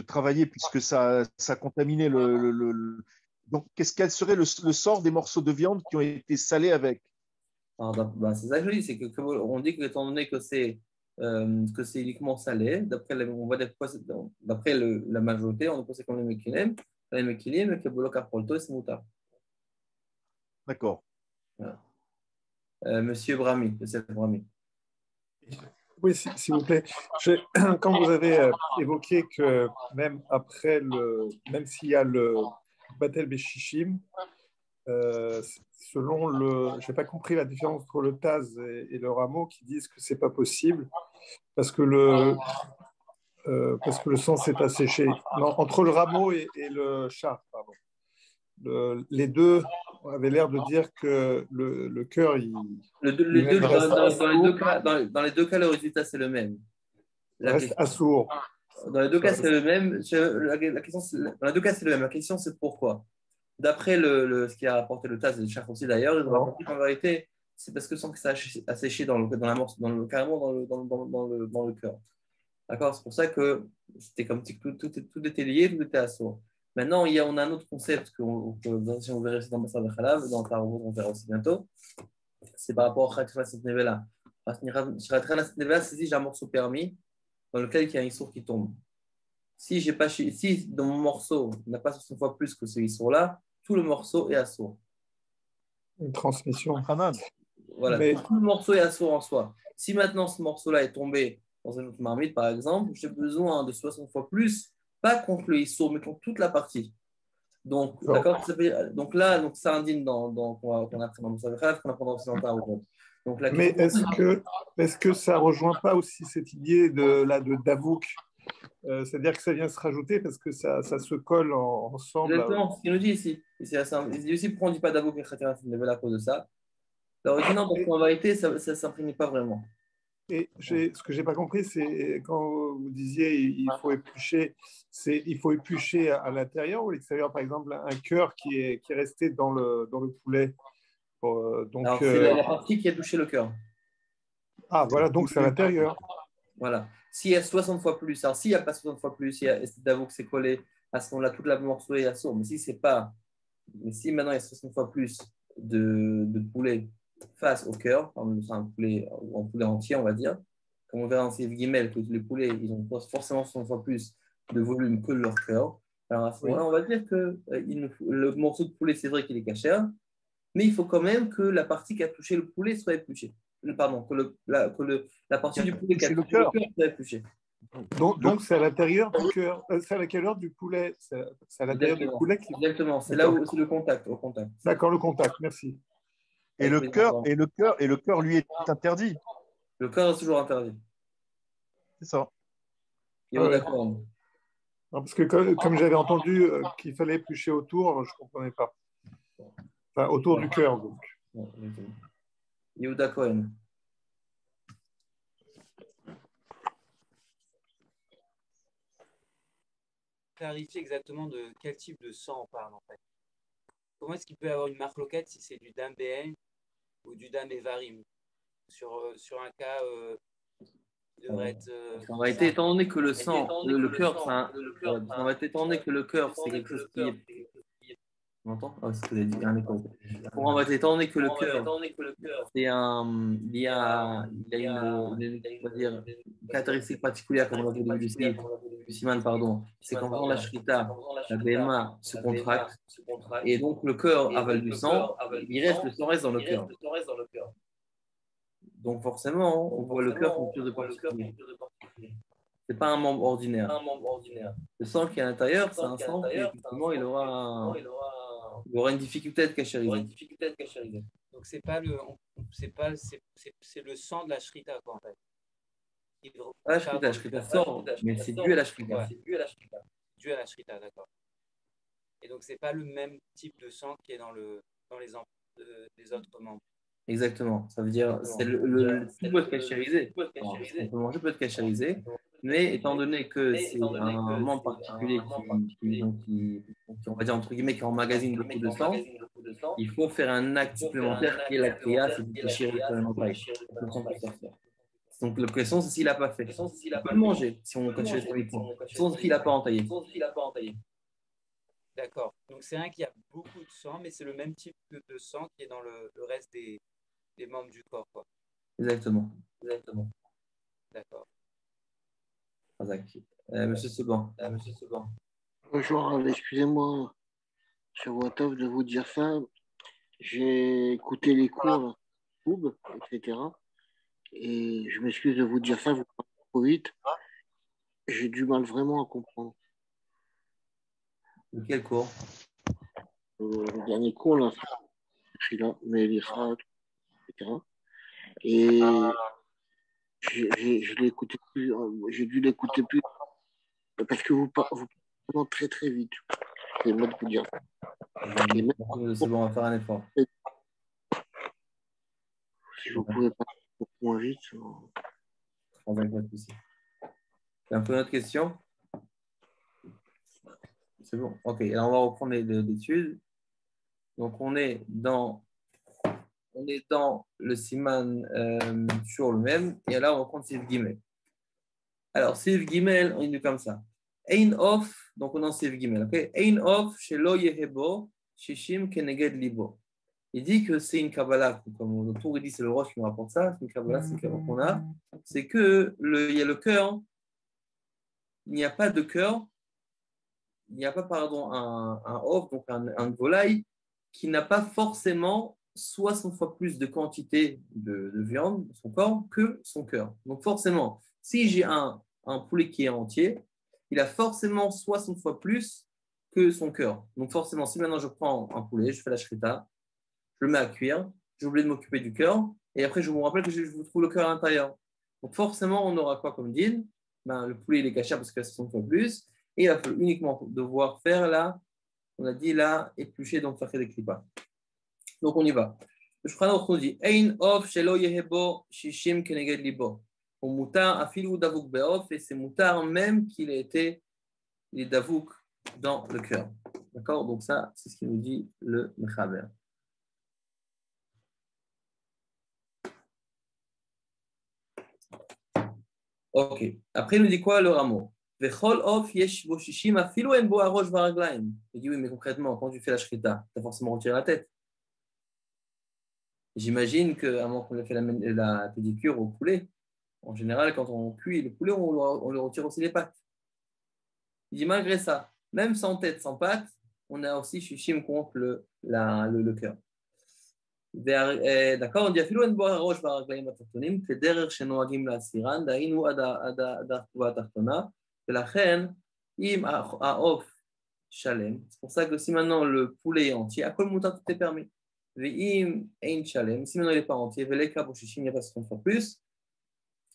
travailler puisque ça a contaminé Donc, quel serait le sort des morceaux de viande qui ont été salés avec? Alors, bah, c'est ça que je dis, c'est que on dit que étant donné que c'est uniquement salé, on va d'après la majorité, on pense qu'on est mekilim, et que bolo carpolto c'est moutarde. D'accord. Voilà. Monsieur Brahmi, le chef Brahmi. Oui, s'il vous plaît. Quand vous avez évoqué que même après même s'il y a le Batel Beshishim, selon je n'ai pas compris la différence entre le Taz et le rameau qui disent que c'est pas possible parce que parce que le sang s'est asséché. Non, entre le rameau et le chat, pardon. Les deux avaient l'air de dire que le cœur, lui-même Dans les deux cas, le résultat c'est le même. reste assourd. Dans les deux cas, c'est le même. La question, dans les deux cas, c'est le même. La question, c'est pourquoi. D'après ce qui a rapporté le TAS et le Chef aussi d'ailleurs, ils ont rapporté qu'en vérité, c'est parce que le sang s'est asséché dans la morse, carrément dans le cœur. D'accord. C'est pour ça que c'était comme si tout était lié, tout était assourd. Maintenant, on a un autre concept que si on verra dans Massar de Khalav, dans Tarot, on verra aussi bientôt. C'est par rapport à Khatra Nevela. Khatra Nevela, c'est si j'ai un morceau permis dans lequel il y a un issour qui tombe. Si dans mon morceau il n'a pas 60 fois plus que ce issour-là, tout le morceau est assourd. Une transmission. Voilà, tout le morceau est assourd en soi. Si maintenant ce morceau-là est tombé dans une autre marmite, par exemple, j'ai besoin de 60 fois plus, pas contre le issour, mais contre toute la partie. Donc, d'accord, donc là, ça indigne qu'on apprend dans le Khalav, qu'on apprend aussi dans le Tarot. Mais est-ce que ça ne rejoint pas aussi cette idée de Davouk, c'est-à-dire que ça vient se rajouter parce que ça se colle ensemble. Exactement, ce qu'il nous dit ici. Il dit aussi pourquoi on ne dit pas Davouk et Khatira à cause de ça. Alors, il dit non, parce qu'en vérité, ça ne s'imprime pas vraiment. Et ce que je n'ai pas compris, c'est quand vous disiez il faut éplucher, il faut éplucher à l'intérieur ou à l'extérieur, par exemple, un cœur qui est resté dans le poulet. Donc, alors, c'est la partie qui a touché le cœur. Ah, voilà, donc c'est à l'intérieur. Voilà. S'il y a 60 fois plus, alors s'il n'y a pas 60 fois plus, d'avoue que c'est collé, à ce moment-là, toute la morceau est assourd. Mais si maintenant il y a 60 fois plus de poulet face au cœur, c'est un poulet entier, on va dire, comme on verra dans ces guillemets, que les poulets, ils ont forcément 60 fois plus de volume que leur cœur. Alors à ce moment-là, on va dire que le morceau de poulet, c'est vrai qu'il est cachère, mais il faut quand même que la partie qui a touché le poulet soit épluchée. Pardon, que la partie du poulet qui a touché le cœur soit épluchée. Donc c'est à l'intérieur du cœur, c'est à l'intérieur du poulet. C'est à l'intérieur du poulet qui. Exactement, c'est là où c'est le contact, au contact. D'accord, le contact, merci. Et le cœur, lui, est interdit. Le cœur est toujours interdit. C'est ça. D'accord. Non, parce que comme j'avais entendu qu'il fallait éplucher autour, je ne comprenais pas. Enfin, autour du cœur, donc. Yehuda Cohen. Clarifier exactement de quel type de sang on parle en fait. Comment est-ce qu'il peut y avoir une marloquette si c'est du dam BN ou du dam Evarim sur un cas devrait être. En réalité, étant donné que le sang, le cœur, étant donné que le cœur, c'est quelque chose qui est. On entend? Ah, c'est ce que j'ai dit, il y a un écho. Pour en fait, étant donné que le cœur, c'est il y a une caractéristique particulière, comme on l'a vu du Siman, pardon, c'est quand la Shrita, la BMA se contracte, et donc le cœur avale du sang, le sang reste dans le cœur. Donc forcément, on voit le cœur comme quelque chose de particulier. Ce n'est pas un membre ordinaire. Le sang qui est à l'intérieur, c'est un sang qui, effectivement, il aura une difficulté à être cachériser. Donc c'est le sang de la shrita quoi en fait. La shrita sort, mais c'est dû à la shrita. Ouais. Dû à la shrita, d'accord. Et donc c'est pas le même type de sang qui est dans les autres membres. Exactement. Ça veut dire tout peut être cachérisé. Alors, ce qu'on peut manger peut être cachérisé, mais étant donné que c'est un membre particulier on va dire entre guillemets, qui emmagasine beaucoup de sang, il faut faire un acte supplémentaire qui est la kriya, c'est de déchirer le membrane pour que le sang puisse sortir. Donc la question, c'est s'il n'a pas fait. On peut le manger si on cachérise pas les points. Sauf s'il n'a pas entaillé. D'accord. Donc c'est un qui a beaucoup de sang, mais c'est le même type de sang qui est dans le reste des membres du corps, quoi. Exactement. D'accord. Monsieur Seban. Bonjour, excusez-moi, sur WhatsApp de vous dire ça. J'ai écouté les cours, là, YouTube, etc. Et je m'excuse de vous dire ça, vous parlez trop vite. J'ai du mal vraiment à comprendre. De quel cours? Le dernier cours, là, c'est là, mais les phrases, etc. Et je l'ai écouté plus, j'ai dû l'écouter plus parce que vous parlez vraiment très très vite. C'est moi de vous dire ça. Et même, C'est bon, on va faire un effort. si vous pouvez parler beaucoup moins vite. C'est un peu notre question. C'est bon. Ok, alors on va reprendre l'étude. Donc on est dans le siman sur le même, et là on va prendre Sif Gimel. Alors Sif Gimel, on dit comme ça. Ein of, donc on est en Sif Gimel, ok? Ein of shelo yehebo shishim keneged libo. Il dit que c'est une Kabbalah, comme le tour il dit, c'est le Roche qui me rapporte ça, c'est une Kabbalah, c'est qu'on a, c'est que il y a le cœur, il n'y a pas de cœur, il n'y a pas, pardon, un off, donc un volaille, qui n'a pas forcément 60 fois plus de quantité de viande dans son corps que son cœur. Donc forcément, si j'ai un poulet qui est entier, il a forcément 60 fois plus que son cœur. Donc forcément, si maintenant je prends un poulet, je fais la shrita, je le mets à cuire, j'ai oublié de m'occuper du cœur, et après je vous rappelle que je vous trouve le cœur à l'intérieur. Donc forcément, on aura quoi comme deal? Le poulet il est caché parce qu'il a 60 fois plus, et il va uniquement devoir faire là, on a dit là, éplucher, donc faire des clipas. Donc on y va. Le Shulchan nous dit Ein of shelo yehebo shishim keneged libo. Au mutar afilu davuk beof, et c'est mutar même qu'il ait été il est davouk dans le cœur. D'accord? Donc ça, c'est ce qu'il nous dit le Mechaber. Ok. Après, il nous dit quoi le rameau? Il dit oui, mais concrètement, quand tu fais la shrita, tu as forcément retiré la tête. J'imagine qu'avant qu'on ait fait la pédicure au poulet, en général, quand on cuit le poulet, on lui retire aussi les pattes. Il dit malgré ça, même sans tête, sans pattes, on a aussi shishim contre le cœur. d'accord, on dit אפילו אין בו הראש והרגליים התחתונים כדרך שנוהגים להסירן, דהיינו עד הרקבה התחתונה, ולכן אם העוף שלם, c'est pour ça que si maintenant le poulet est entier, הכל מותר, tout est permis. ואם אין שלם, si maintenant il n'est pas entier, ולקה בו 60, il n'y a pas 60 fois plus,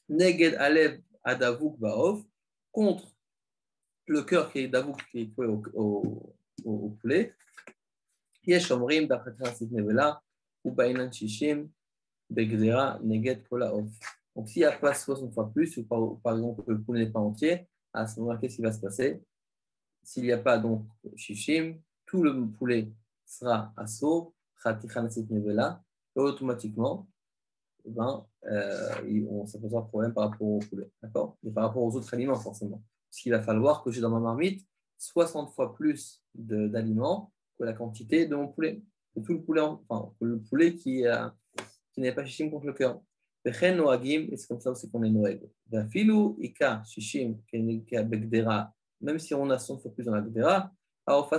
נגד הלב הדבוק בעוף, contre le cœur qui est davouk, qui est coué au poulet, יש אומרים d'après Transit Nevela, ou Bainan Shishim, Begdera, Neget, Kola, Off. Donc, s'il n'y a pas 60 fois plus, ou par exemple que le poulet n'est pas entier, à ce moment-là, qu'est-ce qui va se passer? S'il n'y a pas donc Shishim, tout le poulet sera assaut, Khatichanassit Nevela, et automatiquement, ça posera un problème par rapport au poulet. D'accord? Et par rapport aux autres aliments, forcément. Parce qu'il va falloir que j'ai dans ma marmite 60 fois plus d'aliments que la quantité de mon poulet. Et tout le poulet, le poulet qui n'est pas shishim contre le cœur. Et c'est comme ça aussi qu'on est noël. Même si on a 100 fois plus dans la gdera, d'accord,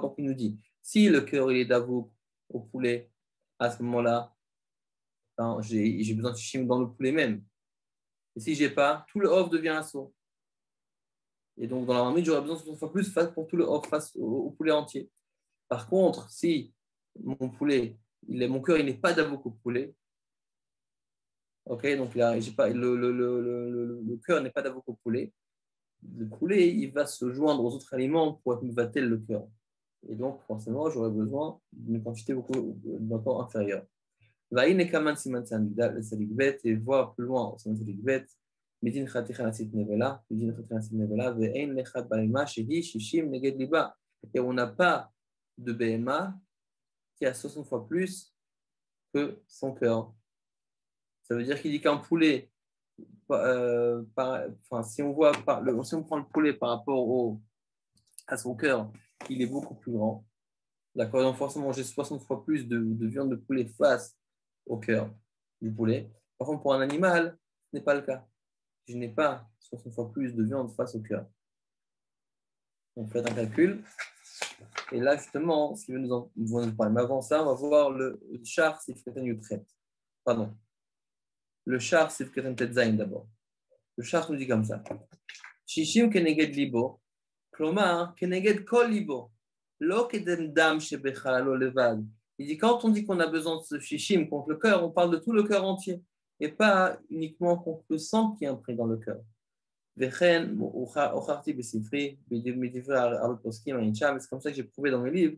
donc il nous dit, si le cœur il est davouk au poulet, à ce moment-là, j'ai besoin de shishim dans le poulet même. Et si je n'ai pas, tout le off devient assaut. Et donc, dans la marmite, j'aurais besoin de 60 fois plus pour tout le off face au poulet entier. Par contre, si mon poulet, mon cœur, il n'est pas davouk au poulet, ok, donc là, le cœur n'est pas davouk au poulet, le poulet, il va se joindre aux autres aliments pour être mivatel le cœur. Et donc, forcément, j'aurais besoin d'une quantité encore inférieure. Et voir plus loin au sein de l'Igvet, et on n'a pas de BMA qui a 60 fois plus que son cœur. Ça veut dire qu'il dit qu'un poulet, si on prend le poulet par rapport à son cœur, il est beaucoup plus grand. D'accord, donc forcément, j'ai 60 fois plus de viande de poulet face au cœur du poulet. Par contre, pour un animal, ce n'est pas le cas. Je n'ai pas 60 fois plus de viande face au cœur. Donc, faites un calcul. Et là, justement, ce qui veut nous parler. Mais avant ça, on va voir le char Sifkatan Yutret. Pardon. Le char Sifkatan Tetzain d'abord. Le char nous dit comme ça. Shishim keneged libo, klomar keneged kol libo. Lo kedem dam shebechalalo levad. Il dit quand on dit qu'on a besoin de ce shishim contre le cœur, on parle de tout le cœur entier et pas uniquement contre le sang qui est imprimé dans le cœur. C'est comme ça que j'ai prouvé dans mes livres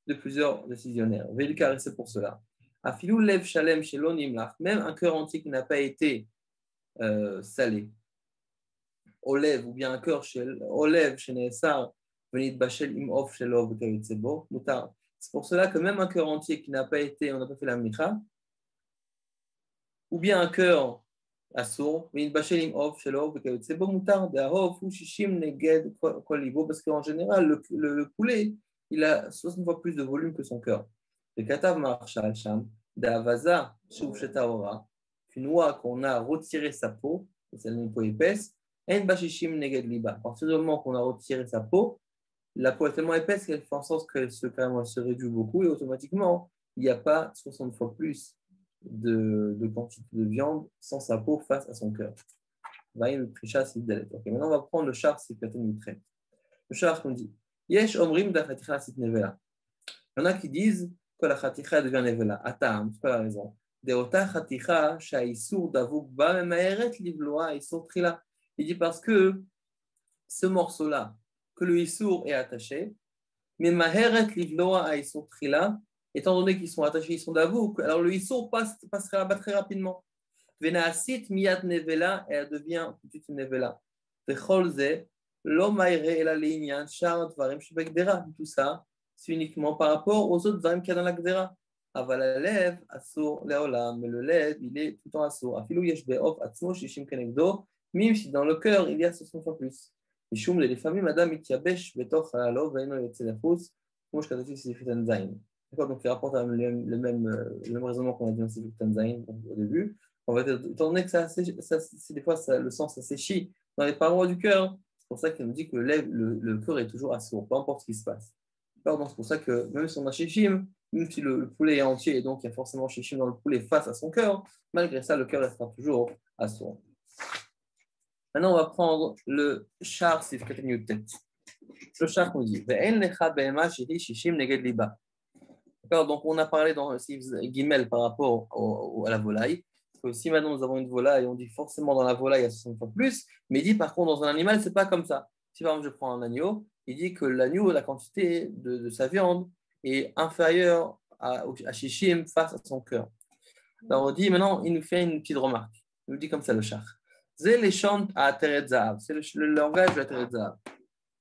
de plusieurs décisionnaires. C'est pour cela. Même un cœur entier qui n'a pas été salé, Olev, ou bien un cœur chez Olev, chez Neessar, c'est pour cela que même un cœur entier qui n'a pas été, on n'a pas fait la micha, ou bien un cœur assourd, parce qu'en général, le poulet, il a 60 fois plus de volume que son cœur. Le Katav Marshal Sham, d'Avaza, une oie qu'on a retiré sa peau, c'est une peau épaisse, à partir du moment qu'on a retiré sa peau, la peau est tellement épaisse qu'elle fait en sorte qu'elle se réduit beaucoup et automatiquement, il n'y a pas 60 fois plus de quantité de viande sans sa peau face à son cœur. Maintenant, on va prendre le char Sifkatan Yutret. Le char qu'on dit Yesh omrim da chaticha sit nevela. Il y en a qui disent que la chaticha devient nevela. Atam, c'est pas la raison. Deota chaticha sha'isur davuk ba memaeret livloa isur trila. Il dit parce que ce morceau-là, que le isur est attaché, mais maheret livloa a isur trila, étant donné qu'ils sont attachés, ils sont d'avouk, alors le isur passera là-bas très rapidement. Venaasit miyat nevela, et elle devient tout de suite une nevela. Vecholze, lo maire et la ligne, char dvarim shebekdera. Tout ça, c'est uniquement par rapport aux autres dvarim qu'il y a dans la gdera. Aval alev, asur leolam, mais le lev, il est tout le temps asur. Afilou yesh be'of atzmo shishim kenegdo, même si dans le cœur, il y a 60 fois plus. Mishum les familles, madame, ityabesh betoch halalo, veino yotze lefus, comme je t'ai dit, c'est Sifkatan Zayin. D'accord, donc il rapporte le même raisonnement qu'on a dit dans Sifkatan Zayin au début. On va dire, étant donné que des fois le sang s'asséchit dans les parois du cœur, c'est pour ça qu'il nous dit que le cœur est toujours assourd, peu importe ce qui se passe. Donc c'est pour ça que même si on a shishim, même si le poulet est entier et donc il y a forcément shishim dans le poulet face à son cœur, malgré ça, le cœur restera toujours assourd. Maintenant, on va prendre le char Sifkatan Yutret. Le char qu'on dit Ve'en lecha be'ema shehi shishim neged liba. D'accord, donc on a parlé dans Sif Gimel par rapport à la volaille. Parce que si maintenant nous avons une volaille, on dit forcément dans la volaille il y a 60 fois plus, mais il dit par contre dans un animal, c'est pas comme ça. Si par exemple je prends un agneau, il dit que l'agneau, la quantité de sa viande est inférieure à shishim face à son cœur. Alors on dit maintenant, il nous fait une petite remarque. Il nous dit comme ça le char. C'est les chants à Teret Zahav, c'est le langage de la Teret Zahav.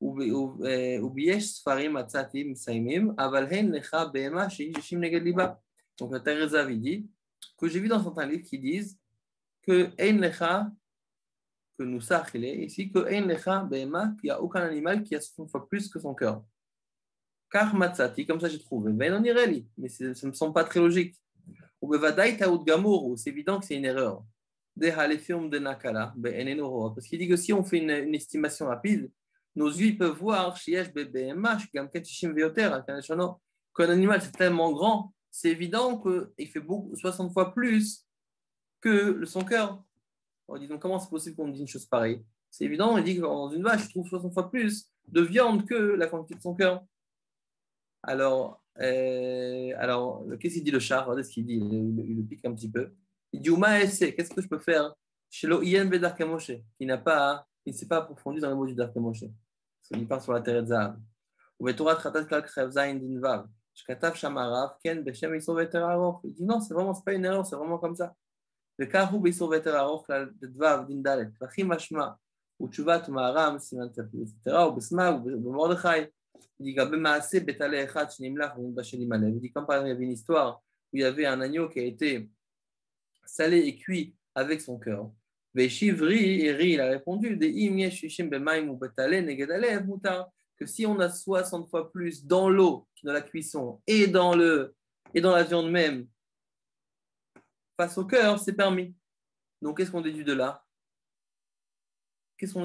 וביש ספרים מצאתי מסיימים, אבל הן לך בהמה שהיא 60 נגד ליבה. Donc la Teret Zahav dit que j'ai vu dans certains livres qui disent que ein lecha, que nous sachile, ici que ein lecha behema, qu'il n'y a aucun animal qui a 60 fois plus que son cœur. Car matzati, comme ça j'ai trouvé. Ben on irait li, mais ça ne me semble pas très logique. Ou bevadai taout gamour, c'est évident que c'est une erreur. De halefirm de nakala, ben enenoro, parce qu'il dit que si on fait une estimation rapide, nos yeux peuvent voir qu'un animal c'est tellement grand, c'est évident qu'il fait 60 fois plus que son cœur. On dit donc comment c'est possible qu'on dise une chose pareille? C'est évident, il dit que dans une vache, je trouve 60 fois plus de viande que la quantité de son cœur. Alors qu'est-ce qu'il dit le char? Regardez ce qu'il dit, il le pique un petit peu. Il dit qu'est-ce que je peux faire chez l'Oyen Bedar Kamoshe, qui n'a pas il ne s'est pas approfondi dans les mots du Daf Moshe. Il part sur la terre de Zahav. Il dit non, c'est vraiment, c'est pas une erreur, c'est vraiment comme ça. Le Kahu Beisur Veter Aroch Dvav Dindalet, Vachim Mashma, ou Tchuvat Maharam, Siman Tafil, etc., ou Besma, ou Mordechai. Il dit Gabe Maase Betale Echat Shnimlach, ou Bashelim Alev. Il dit comme par exemple, il y avait une histoire où il y avait un agneau qui a été salé et cuit avec son cœur. Veshivri, et Ri, il a répondu Des Im Yesh Shishim Bemaim ou Betale Negedalev Mutar. Que si on a 60 fois plus dans l'eau, dans la cuisson, et dans la viande même, face au cœur, c'est permis. Donc, qu'est-ce qu'on déduit de là? Étant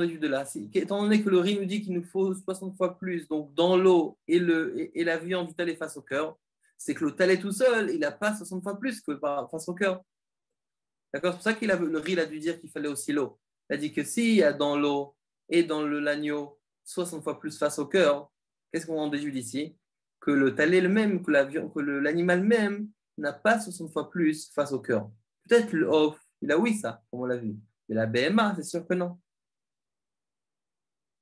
donné que le riz nous dit qu'il nous faut 60 fois plus, donc dans l'eau et la viande du talé face au cœur, c'est que le talé tout seul, il n'a pas 60 fois plus que face au cœur. D'accord? C'est pour ça que le riz a dû dire qu'il fallait aussi l'eau. Il a dit que s'il y a dans l'eau et dans l'agneau 60 fois plus face au cœur, qu'est-ce qu'on en déduit d'ici? Que le talé le même, que l'animal même n'a pas 60 fois plus face au cœur. Peut-être le off, il a oui ça, comme on l'a vu. Mais la BMA, c'est sûr que non.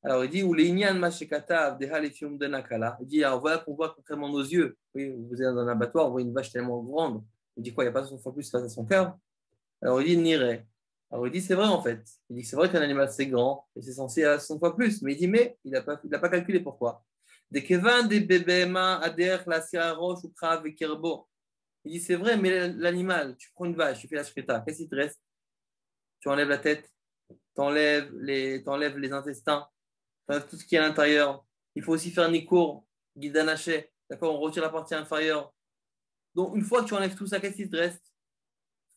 Alors il dit, ou les ignan mashekatav deha lefium de nakala. Il dit, alors voilà qu'on voit concrètement nos yeux. Oui, vous êtes dans un abattoir, on voit une vache tellement grande. Il dit quoi, il n'y a pas 60 fois plus face à son cœur? Alors il dit, n'irait. Alors il dit, c'est vrai en fait. Il dit que c'est vrai qu'un animal c'est grand et c'est censé à 100 fois plus. Mais il dit, mais il n'a pas calculé pourquoi. Des kevan des bébéma ader la sira roche ou krav et kerbo. Il dit, c'est vrai, mais l'animal, tu prends une vache, tu fais la shrita, qu'est-ce qui te reste? Tu enlèves la tête, t'enlèves les intestins, t'enlèves tout ce qui est à l'intérieur. Il faut aussi faire nikour, guidanaché. D'accord, on retire la partie inférieure. Donc une fois que tu enlèves tout ça, qu'est-ce qui te reste?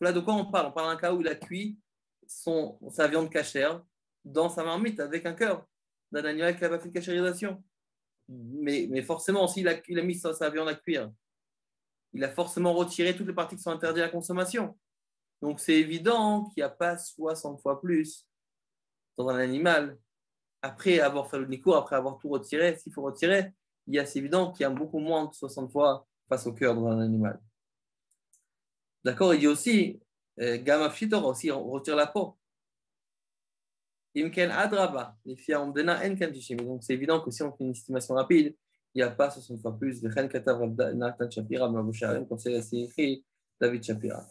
Là, de quoi on parle? On parle d'un cas où il a cuit sa viande cachère dans sa marmite avec un cœur d'un animal qui n'a pas fait de cachérisation. Mais forcément, s'il a mis sa viande à cuire, il a forcément retiré toutes les parties qui sont interdites à la consommation. Donc c'est évident qu'il n'y a pas 60 fois plus dans un animal. Après avoir fait le nikour, après avoir tout retiré, s'il faut retirer, c'est évident qu'il y a beaucoup moins de 60 fois face au cœur dans un animal. D'accord, il dit aussi, Gamma Pshitor aussi, on retire la peau. Imken Adraba, les Fia Omdena Enken Tishimi. Donc c'est évident que si on fait une estimation rapide, il n'y a pas 60 fois plus de Chen Katav Nathan Shapira, Mabusharim, comme c'est écrit David Shapira.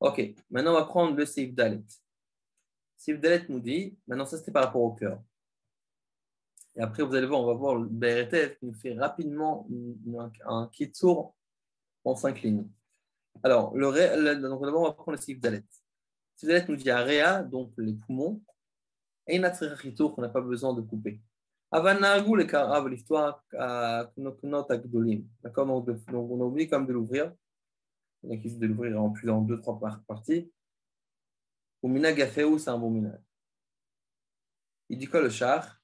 Ok, maintenant on va prendre le Seif Dalet. Seif Dalet nous dit, maintenant ça c'était par rapport au cœur. Et après vous allez voir, on va voir le BRTF qui nous fait rapidement un kitsur en 5 lignes. Alors, donc d'abord on va prendre le Seif Dalet. Seif Dalet nous dit Area, donc les poumons, et une atrachito qu'on n'a pas besoin de couper. Avanagou le karav l'histoire knoknot agdolim. D'accord, donc on a oublié quand même de l'ouvrir. On a essayé de l'ouvrir en plus en 2-3 parties. Ou minag yafeu, c'est un bon minag. Il dit quoi le char?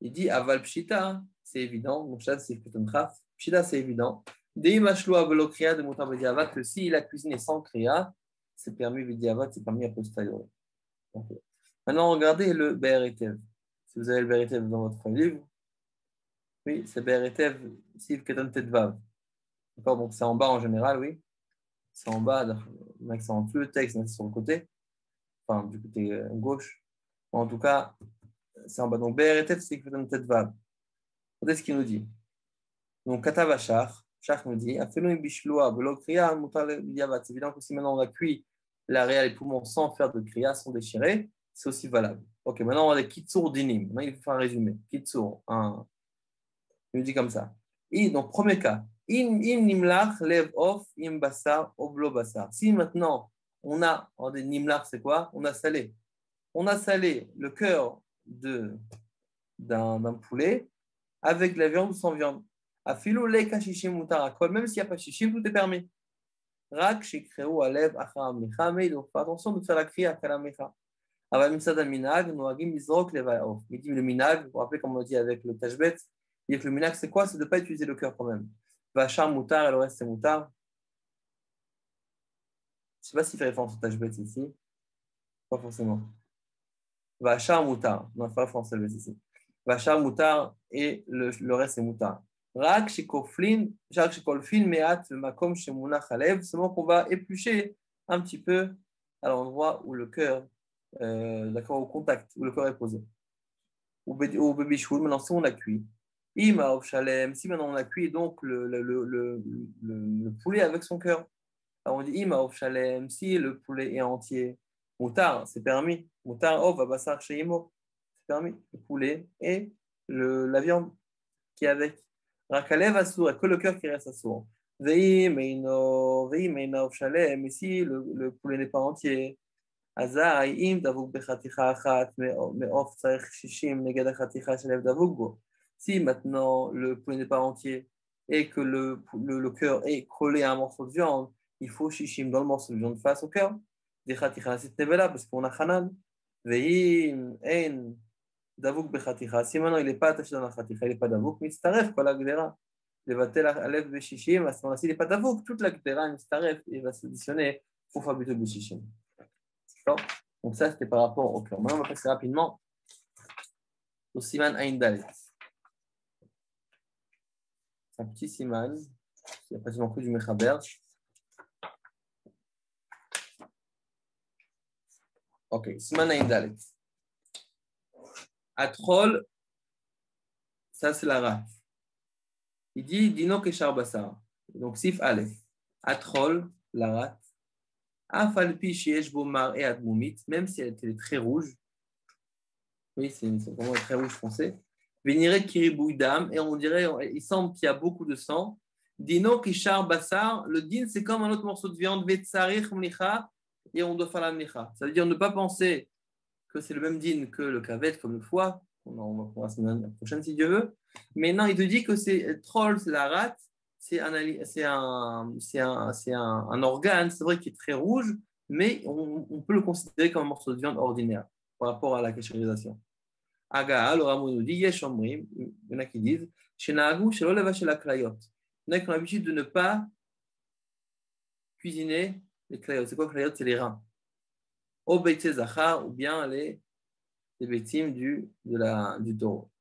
Il dit aval pshita, c'est évident. Donc pshita c'est ketontraf. Pshita c'est évident. Dei mashlo avelo kriya de motar bediavat que si la cuisine est sans kriya, c'est permis bediavat, c'est permis a posteriori. Okay. Maintenant regardez le BRTF. Si vous avez le BRTF dans votre livre, oui, c'est BRTF Siv Keton Tetvav. D'accord, donc c'est en bas en général, oui. C'est en bas, c'est en dessous le texte, c'est sur le côté, enfin du côté gauche. En tout cas, c'est en bas. Donc BRTF, c'est Keton Tetvav. Regardez ce qu'il nous dit. Donc Katavachar, Char nous dit, c'est évident que si maintenant on a cuit l'arrière et les poumons sans faire de kriya, sans déchirer, c'est aussi valable. Ok, maintenant on a des kitsur dinim. Maintenant il faut faire un résumé. Kitsur, il nous dit comme ça. Et donc, premier cas, im nimlach lev off im basar oblo basar. Si maintenant on a des nimlach, c'est quoi? On a salé. On a salé le cœur d'un poulet avec la viande ou sans viande. Afilo le kashishim mutarakol, même s'il n'y a pas shishim, tout est permis. Rak shikreu alev achar amlicha, mais donc fais attention de faire la kriya achar amlicha. Aval misad minag noagim mizrok lev off. Il dit le minag, vous vous rappelez comme on dit avec le tashbet. Il dit que le minag, c'est quoi? C'est de ne pas utiliser le cœur quand même. Vachar moutar et le reste, c'est moutar. Je ne sais pas s'il fait référence au tashbet ici. Pas forcément. Vachar moutar. Non, pas référence au tashbet ici. Vachar moutar et le reste, c'est moutar. Rak shikolfin meat makom shemunach alev. Seulement qu'on va éplucher un petit peu à l'endroit où le cœur, d'accord, au contact, où le cœur est posé. ou bébé choul, maintenant si on l'a cuit. Ima of shalem, si maintenant on a cuit donc le poulet avec son cœur. Alors on dit Ima of shalem, si le poulet est entier. Moutar, c'est permis. Moutar of abassar sheimo, c'est permis. Le poulet et la viande qui est avec. Rakalev assour, et que le cœur qui reste assour. Vei meino of shalem, mais si le poulet n'est pas entier. אזי אם דבוק בחתיכה אחת מעוף צריך 60 נגד החתיכה של לב דבוק בו. Si maintenant le poulet n'est pas entier et que le cœur est collé à un morceau de viande, il faut shishim dans le morceau de viande face au cœur. Des khaticha c'est nevela parce qu'on a khanan. Veim en davuk bechaticha. Si maintenant il n'est pas attaché dans la khaticha, il n'est pas davuk, mitzaref kol agdera. Levatel alev beshishim. À ce moment-là, s'il n'est pas davuk, toute la gdera mitzaref, il va s'additionner pour faire plutôt beshishim. Donc ça, c'était par rapport au cœur. Maintenant, on va passer rapidement au siman Ain Dalet. C'est un petit siman, il n'y a pas seulement que du Mechaber. Ok, siman Ain Dalet. Atrol, ça c'est la rate. Il dit Dino Keshar Basar. Donc Sif Aleph. Atrol, la rate. Même si elle était très rouge, oui, c'est vraiment très rouge foncé. Véniré kiribouidam, et on dirait, il semble qu'il y a beaucoup de sang. Dino kishar basar, le din c'est comme un autre morceau de viande, vetsarich mlicha, et on doit faire la mlicha. Ça veut dire ne pas penser que c'est le même din que le kavet, comme le foie. On va voir la semaine prochaine si Dieu veut. Mais non, il te dit que c'est troll, c'est la rate. C'est un organe, c'est vrai qu'il est très rouge, mais on peut le considérer comme un morceau de viande ordinaire par rapport à la cachérisation. Aga, le Ramon nous dit, Yesh Omrim, il y en a qui disent, Shenahagu, Shelo Levashel Aklayot. Il y en a qui ont l'habitude de ne pas cuisiner les klayot. C'est quoi klayot? C'est les reins. Au Beitze Zachar, ou bien les bêtimes du taureau.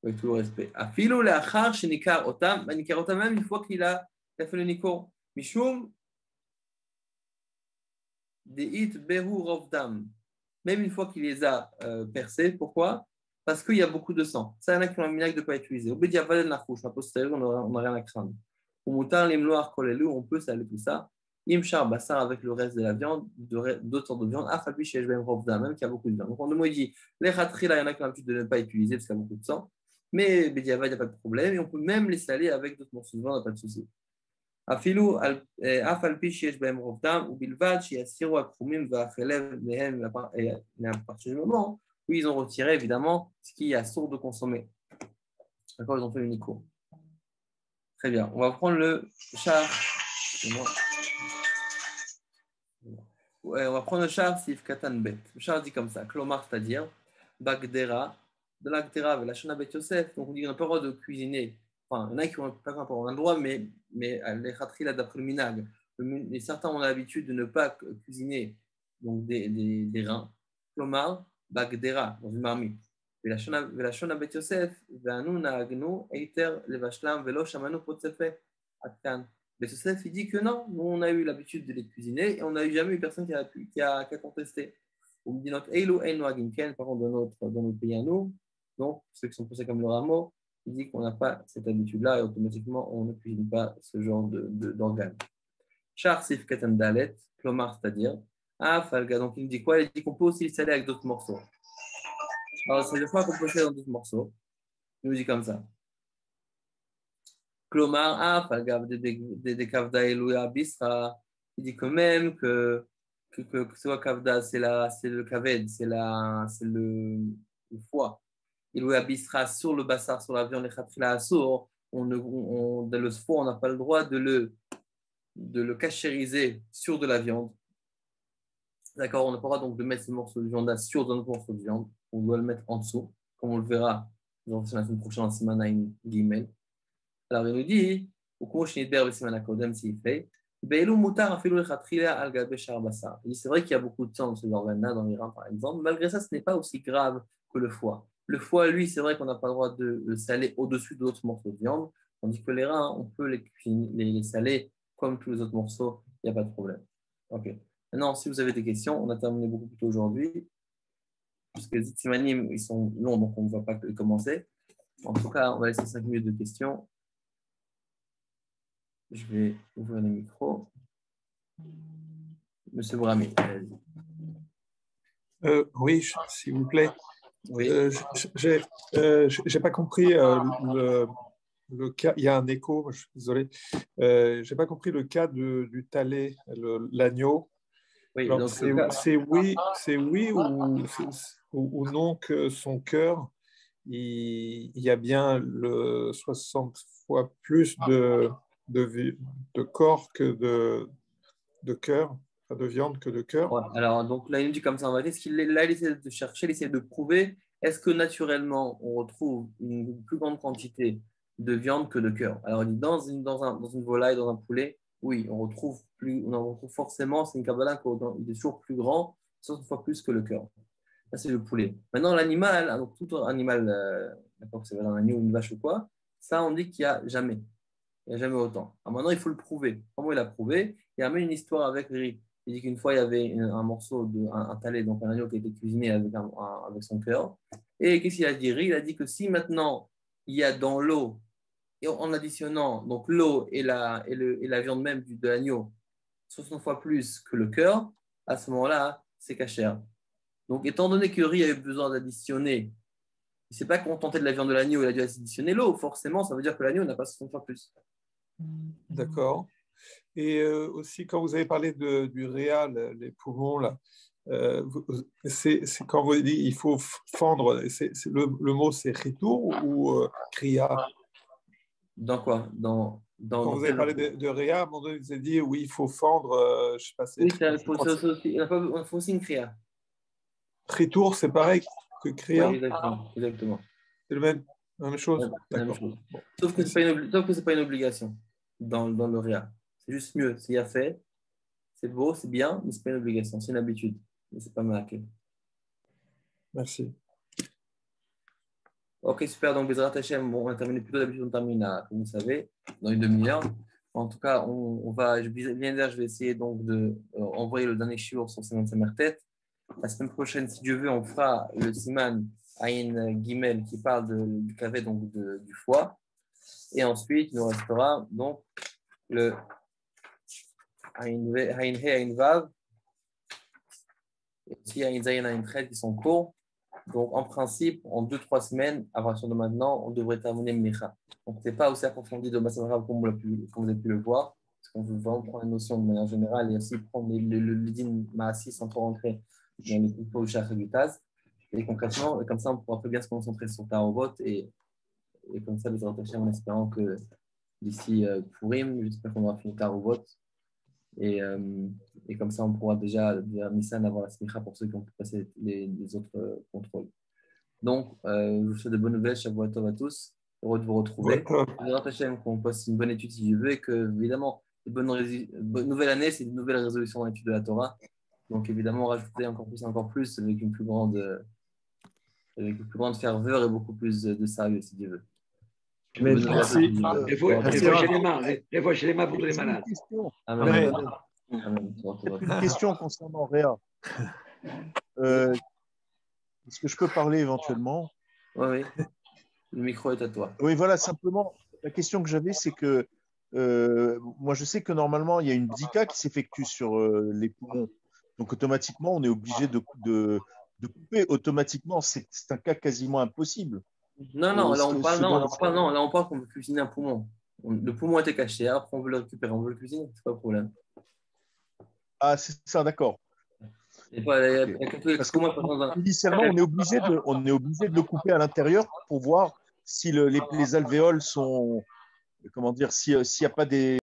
Avec tout le respect. Afilo leachar shenikar otam, nikar otam même une fois qu'il a fait le nikor. Mishum deit behu rovdam. Même une fois qu'il les a percés. Pourquoi? Parce qu'il y a beaucoup de sang. Ça, il y en a qui ont un minag de ne pas utiliser. Au bédia valen la couche, à posteriori, on n'a rien à craindre. Au moutar limloar kolelu, on peut saler tout ça. Imchar bassar avec le reste de la viande, d'autres sortes de viande. Afabi shejbem rovdam, même qu'il y a beaucoup de viande. Donc en deux mots, il dit les ratri, là, il y en a qui ont l'habitude de ne pas utiliser parce qu'il y a beaucoup de sang. Mais Bédiavad, il n'y a pas de problème. Et on peut même les saler avec d'autres morceaux de viande, il n'y a pas de souci. Afilou, Afalpi, Shiesh Baem Rovdam, ou Bilvad, Shiasiro, Akrumim, Vachelev, Mehem, à partir du moment où ils ont retiré évidemment ce qui est sourd de consommer. D'accord, ils ont fait une nico. Très bien. On va prendre le char. Ouais, on va prendre le char, Sif Katan Bet. Le char dit comme ça, Klomar, c'est-à-dire Bagdera. De l'Agdera, la Shona Bet Yosef, donc on dit qu'on n'a pas le droit de cuisiner. Enfin, il y en a qui ont pas le droit, mais les khatri, là, d'après le minag, et certains ont l'habitude de ne pas cuisiner donc des reins. Klomar, Bagdera, dans une marmite. La Shona Bet Yosef, Ve'anu na'agnu, Eiter, Levashlam, Velo, Shamanu, Potsefe, Atkan. Bet Yosef, il dit que non, nous on a eu l'habitude de les cuisiner et on n'a jamais eu personne qui a contesté. On dit donc, Eilu, Einu, Aginken, par contre, dans notre pays à nous. Donc, ceux qui sont posés comme le rameau, il dit qu'on n'a pas cette habitude-là et automatiquement, on ne cuisine pas ce genre d'organes. Char sif katan dalet, klomar, c'est-à-dire, falga, donc il dit quoi? Il dit qu'on peut aussi les saler avec d'autres morceaux. Alors, ça veut dire quoi qu'on peut saler dans d'autres morceaux? Il nous dit comme ça. Klomar, falga, des kavda elouya bisra. Il dit quand même que soit kavda, c'est le kaved, c'est le foie. Il ou abissera sur le bassar, sur la viande, les khatrila assour, dans le foie, on n'a pas le droit de le cachériser sur de la viande. D'accord, on n'a pas le droit donc de mettre ce morceau de viande sur un autre morceau de viande. On doit le mettre en dessous, comme on le verra dans la semaine prochaine en Simanaïm Gimel. Alors il nous dit, au cours de la semaine Kodem, s'il fait, c'est vrai qu'il y a beaucoup de sang dans ces organes-là, dans les reins par exemple. Malgré ça, ce n'est pas aussi grave que le foie. Le foie, lui, c'est vrai qu'on n'a pas le droit de le saler au-dessus d'autres morceaux de viande, tandis que les reins, on peut les saler comme tous les autres morceaux, il n'y a pas de problème. Ok. Maintenant, si vous avez des questions, on a terminé beaucoup plus tôt aujourd'hui. Parce que les Simanim, ils sont longs, donc on ne va pas commencer. En tout cas, on va laisser 5 minutes de questions. Je vais ouvrir le micro. Monsieur Brami, allez-y. Oui, s'il vous plaît. Oui. J'ai pas compris le cas. Il y a un écho, je suis désolé. J'ai pas compris le cas du talet, l'agneau. Oui, Alors, donc, c'est oui ou non que son cœur, il y a bien le 60 fois plus de corps que de cœur, enfin, de viande que de cœur. ouais, alors, donc là, il nous dit comme ça, on va dire, ce qu'il là, il essaie de chercher, il essaie de prouver, est-ce que naturellement, on retrouve une plus grande quantité de viande que de cœur? Alors, il dit, dans une volaille, dans un poulet, oui, on en retrouve forcément, c'est une Kabbalah qu'il est toujours plus grand, 60 fois plus que le cœur. Ça, c'est le poulet. Maintenant, l'animal, donc tout animal, d'accord, que c'est un agneau, une vache ou quoi, ça, on dit qu'il n'y a jamais. Il n'y a jamais autant. Alors maintenant, il faut le prouver. Comment il a prouvé? Il a même une histoire avec le riz. Il dit qu'une fois, il y avait un morceau, un talet, donc un agneau qui a été cuisiné avec son cœur. Et qu'est-ce qu'il a dit? Il a dit que si maintenant, il y a dans l'eau, et en additionnant donc l'eau et la viande même de l'agneau, 60 fois plus que le cœur, à ce moment-là, c'est cachère. Donc, étant donné que le riz avait besoin d'additionner, il ne s'est pas contenté de la viande de l'agneau, il a dû additionner l'eau. Forcément, ça veut dire que l'agneau n'a pas 60 fois plus. D'accord. Et aussi, quand vous avez parlé du réal, les poumons, là, c'est quand vous dites il faut fendre, le mot c'est retour ou kriya? Dans quoi? Quand vous avez parlé de réa, à un moment donné, vous avez dit oui, il faut fendre, je ne sais pas. Oui, il faut aussi une kriya. Retour, c'est pareil que kriya? Oui, exactement. C'est la même chose? Ouais, la même chose. Bon. Sauf que ce n'est pas une obligation dans le réa. C'est juste mieux. S'il y a fait, c'est beau, c'est bien, mais ce n'est pas une obligation, c'est une habitude. Mais ce n'est pas marqué. Merci. Ok, super. Donc, Bezrat Hashem, on a terminé plutôt d'habitude, on termine comme vous savez, dans une demi-heure. En tout cas, je vais essayer donc de envoyer le dernier shiur sur Siman Samertet. La semaine prochaine, si Dieu veut, on fera le Siman Aïn Gimel qui parle du kavé, donc du foie. Et ensuite, il nous restera donc le Aïn He, Aïn Vav, et aussi Aïn Zayin, Aïn Tret qui sont courts. Donc, en principe, en 2-3 semaines, à partir de maintenant, on devrait terminer Mnecha. Donc, ce n'est pas aussi approfondi de Massavra comme vous avez pu le voir, parce qu'on veut vraiment prendre les notions de manière générale et aussi prendre le din Maassi sans trop rentrer dans les coups au chakra du Taz. Et concrètement, comme ça, on pourra bien se concentrer sur Tarobot et comme ça, les rattacher en espérant que d'ici Purim, j'espère qu'on aura fini Tarobot. Et comme ça, on pourra déjà, vers Nissan, avoir la smicha pour ceux qui ont pu passer les autres contrôles. Donc, je vous souhaite de bonnes nouvelles. Shavua Tov à tous. Heureux de vous retrouver. Qu'on passe une bonne étude si je veux et que, évidemment, nouvelle année, c'est une nouvelle résolution dans l'étude de la Torah. Donc, évidemment, rajouter encore plus avec une plus grande ferveur et beaucoup plus de sérieux si Dieu veut. Merci. Les voix chez les mains pour tous les malades. Amen. Une question concernant Réa. Est-ce que je peux parler éventuellement? Oui. Le micro est à toi. Oui, voilà, simplement, la question que j'avais, c'est que moi, je sais que normalement, il y a une bdika qui s'effectue sur les poumons. Donc, automatiquement, on est obligé de couper automatiquement. C'est un cas quasiment impossible. Non, là on parle qu'on veut cuisiner un poumon. Le poumon était caché, après on veut le récupérer, on veut le cuisiner, c'est pas le problème. Ah, c'est ça, d'accord. Parce que, initialement, on est obligé de le couper à l'intérieur pour voir si les alvéoles sont, comment dire, s'il n'y a pas des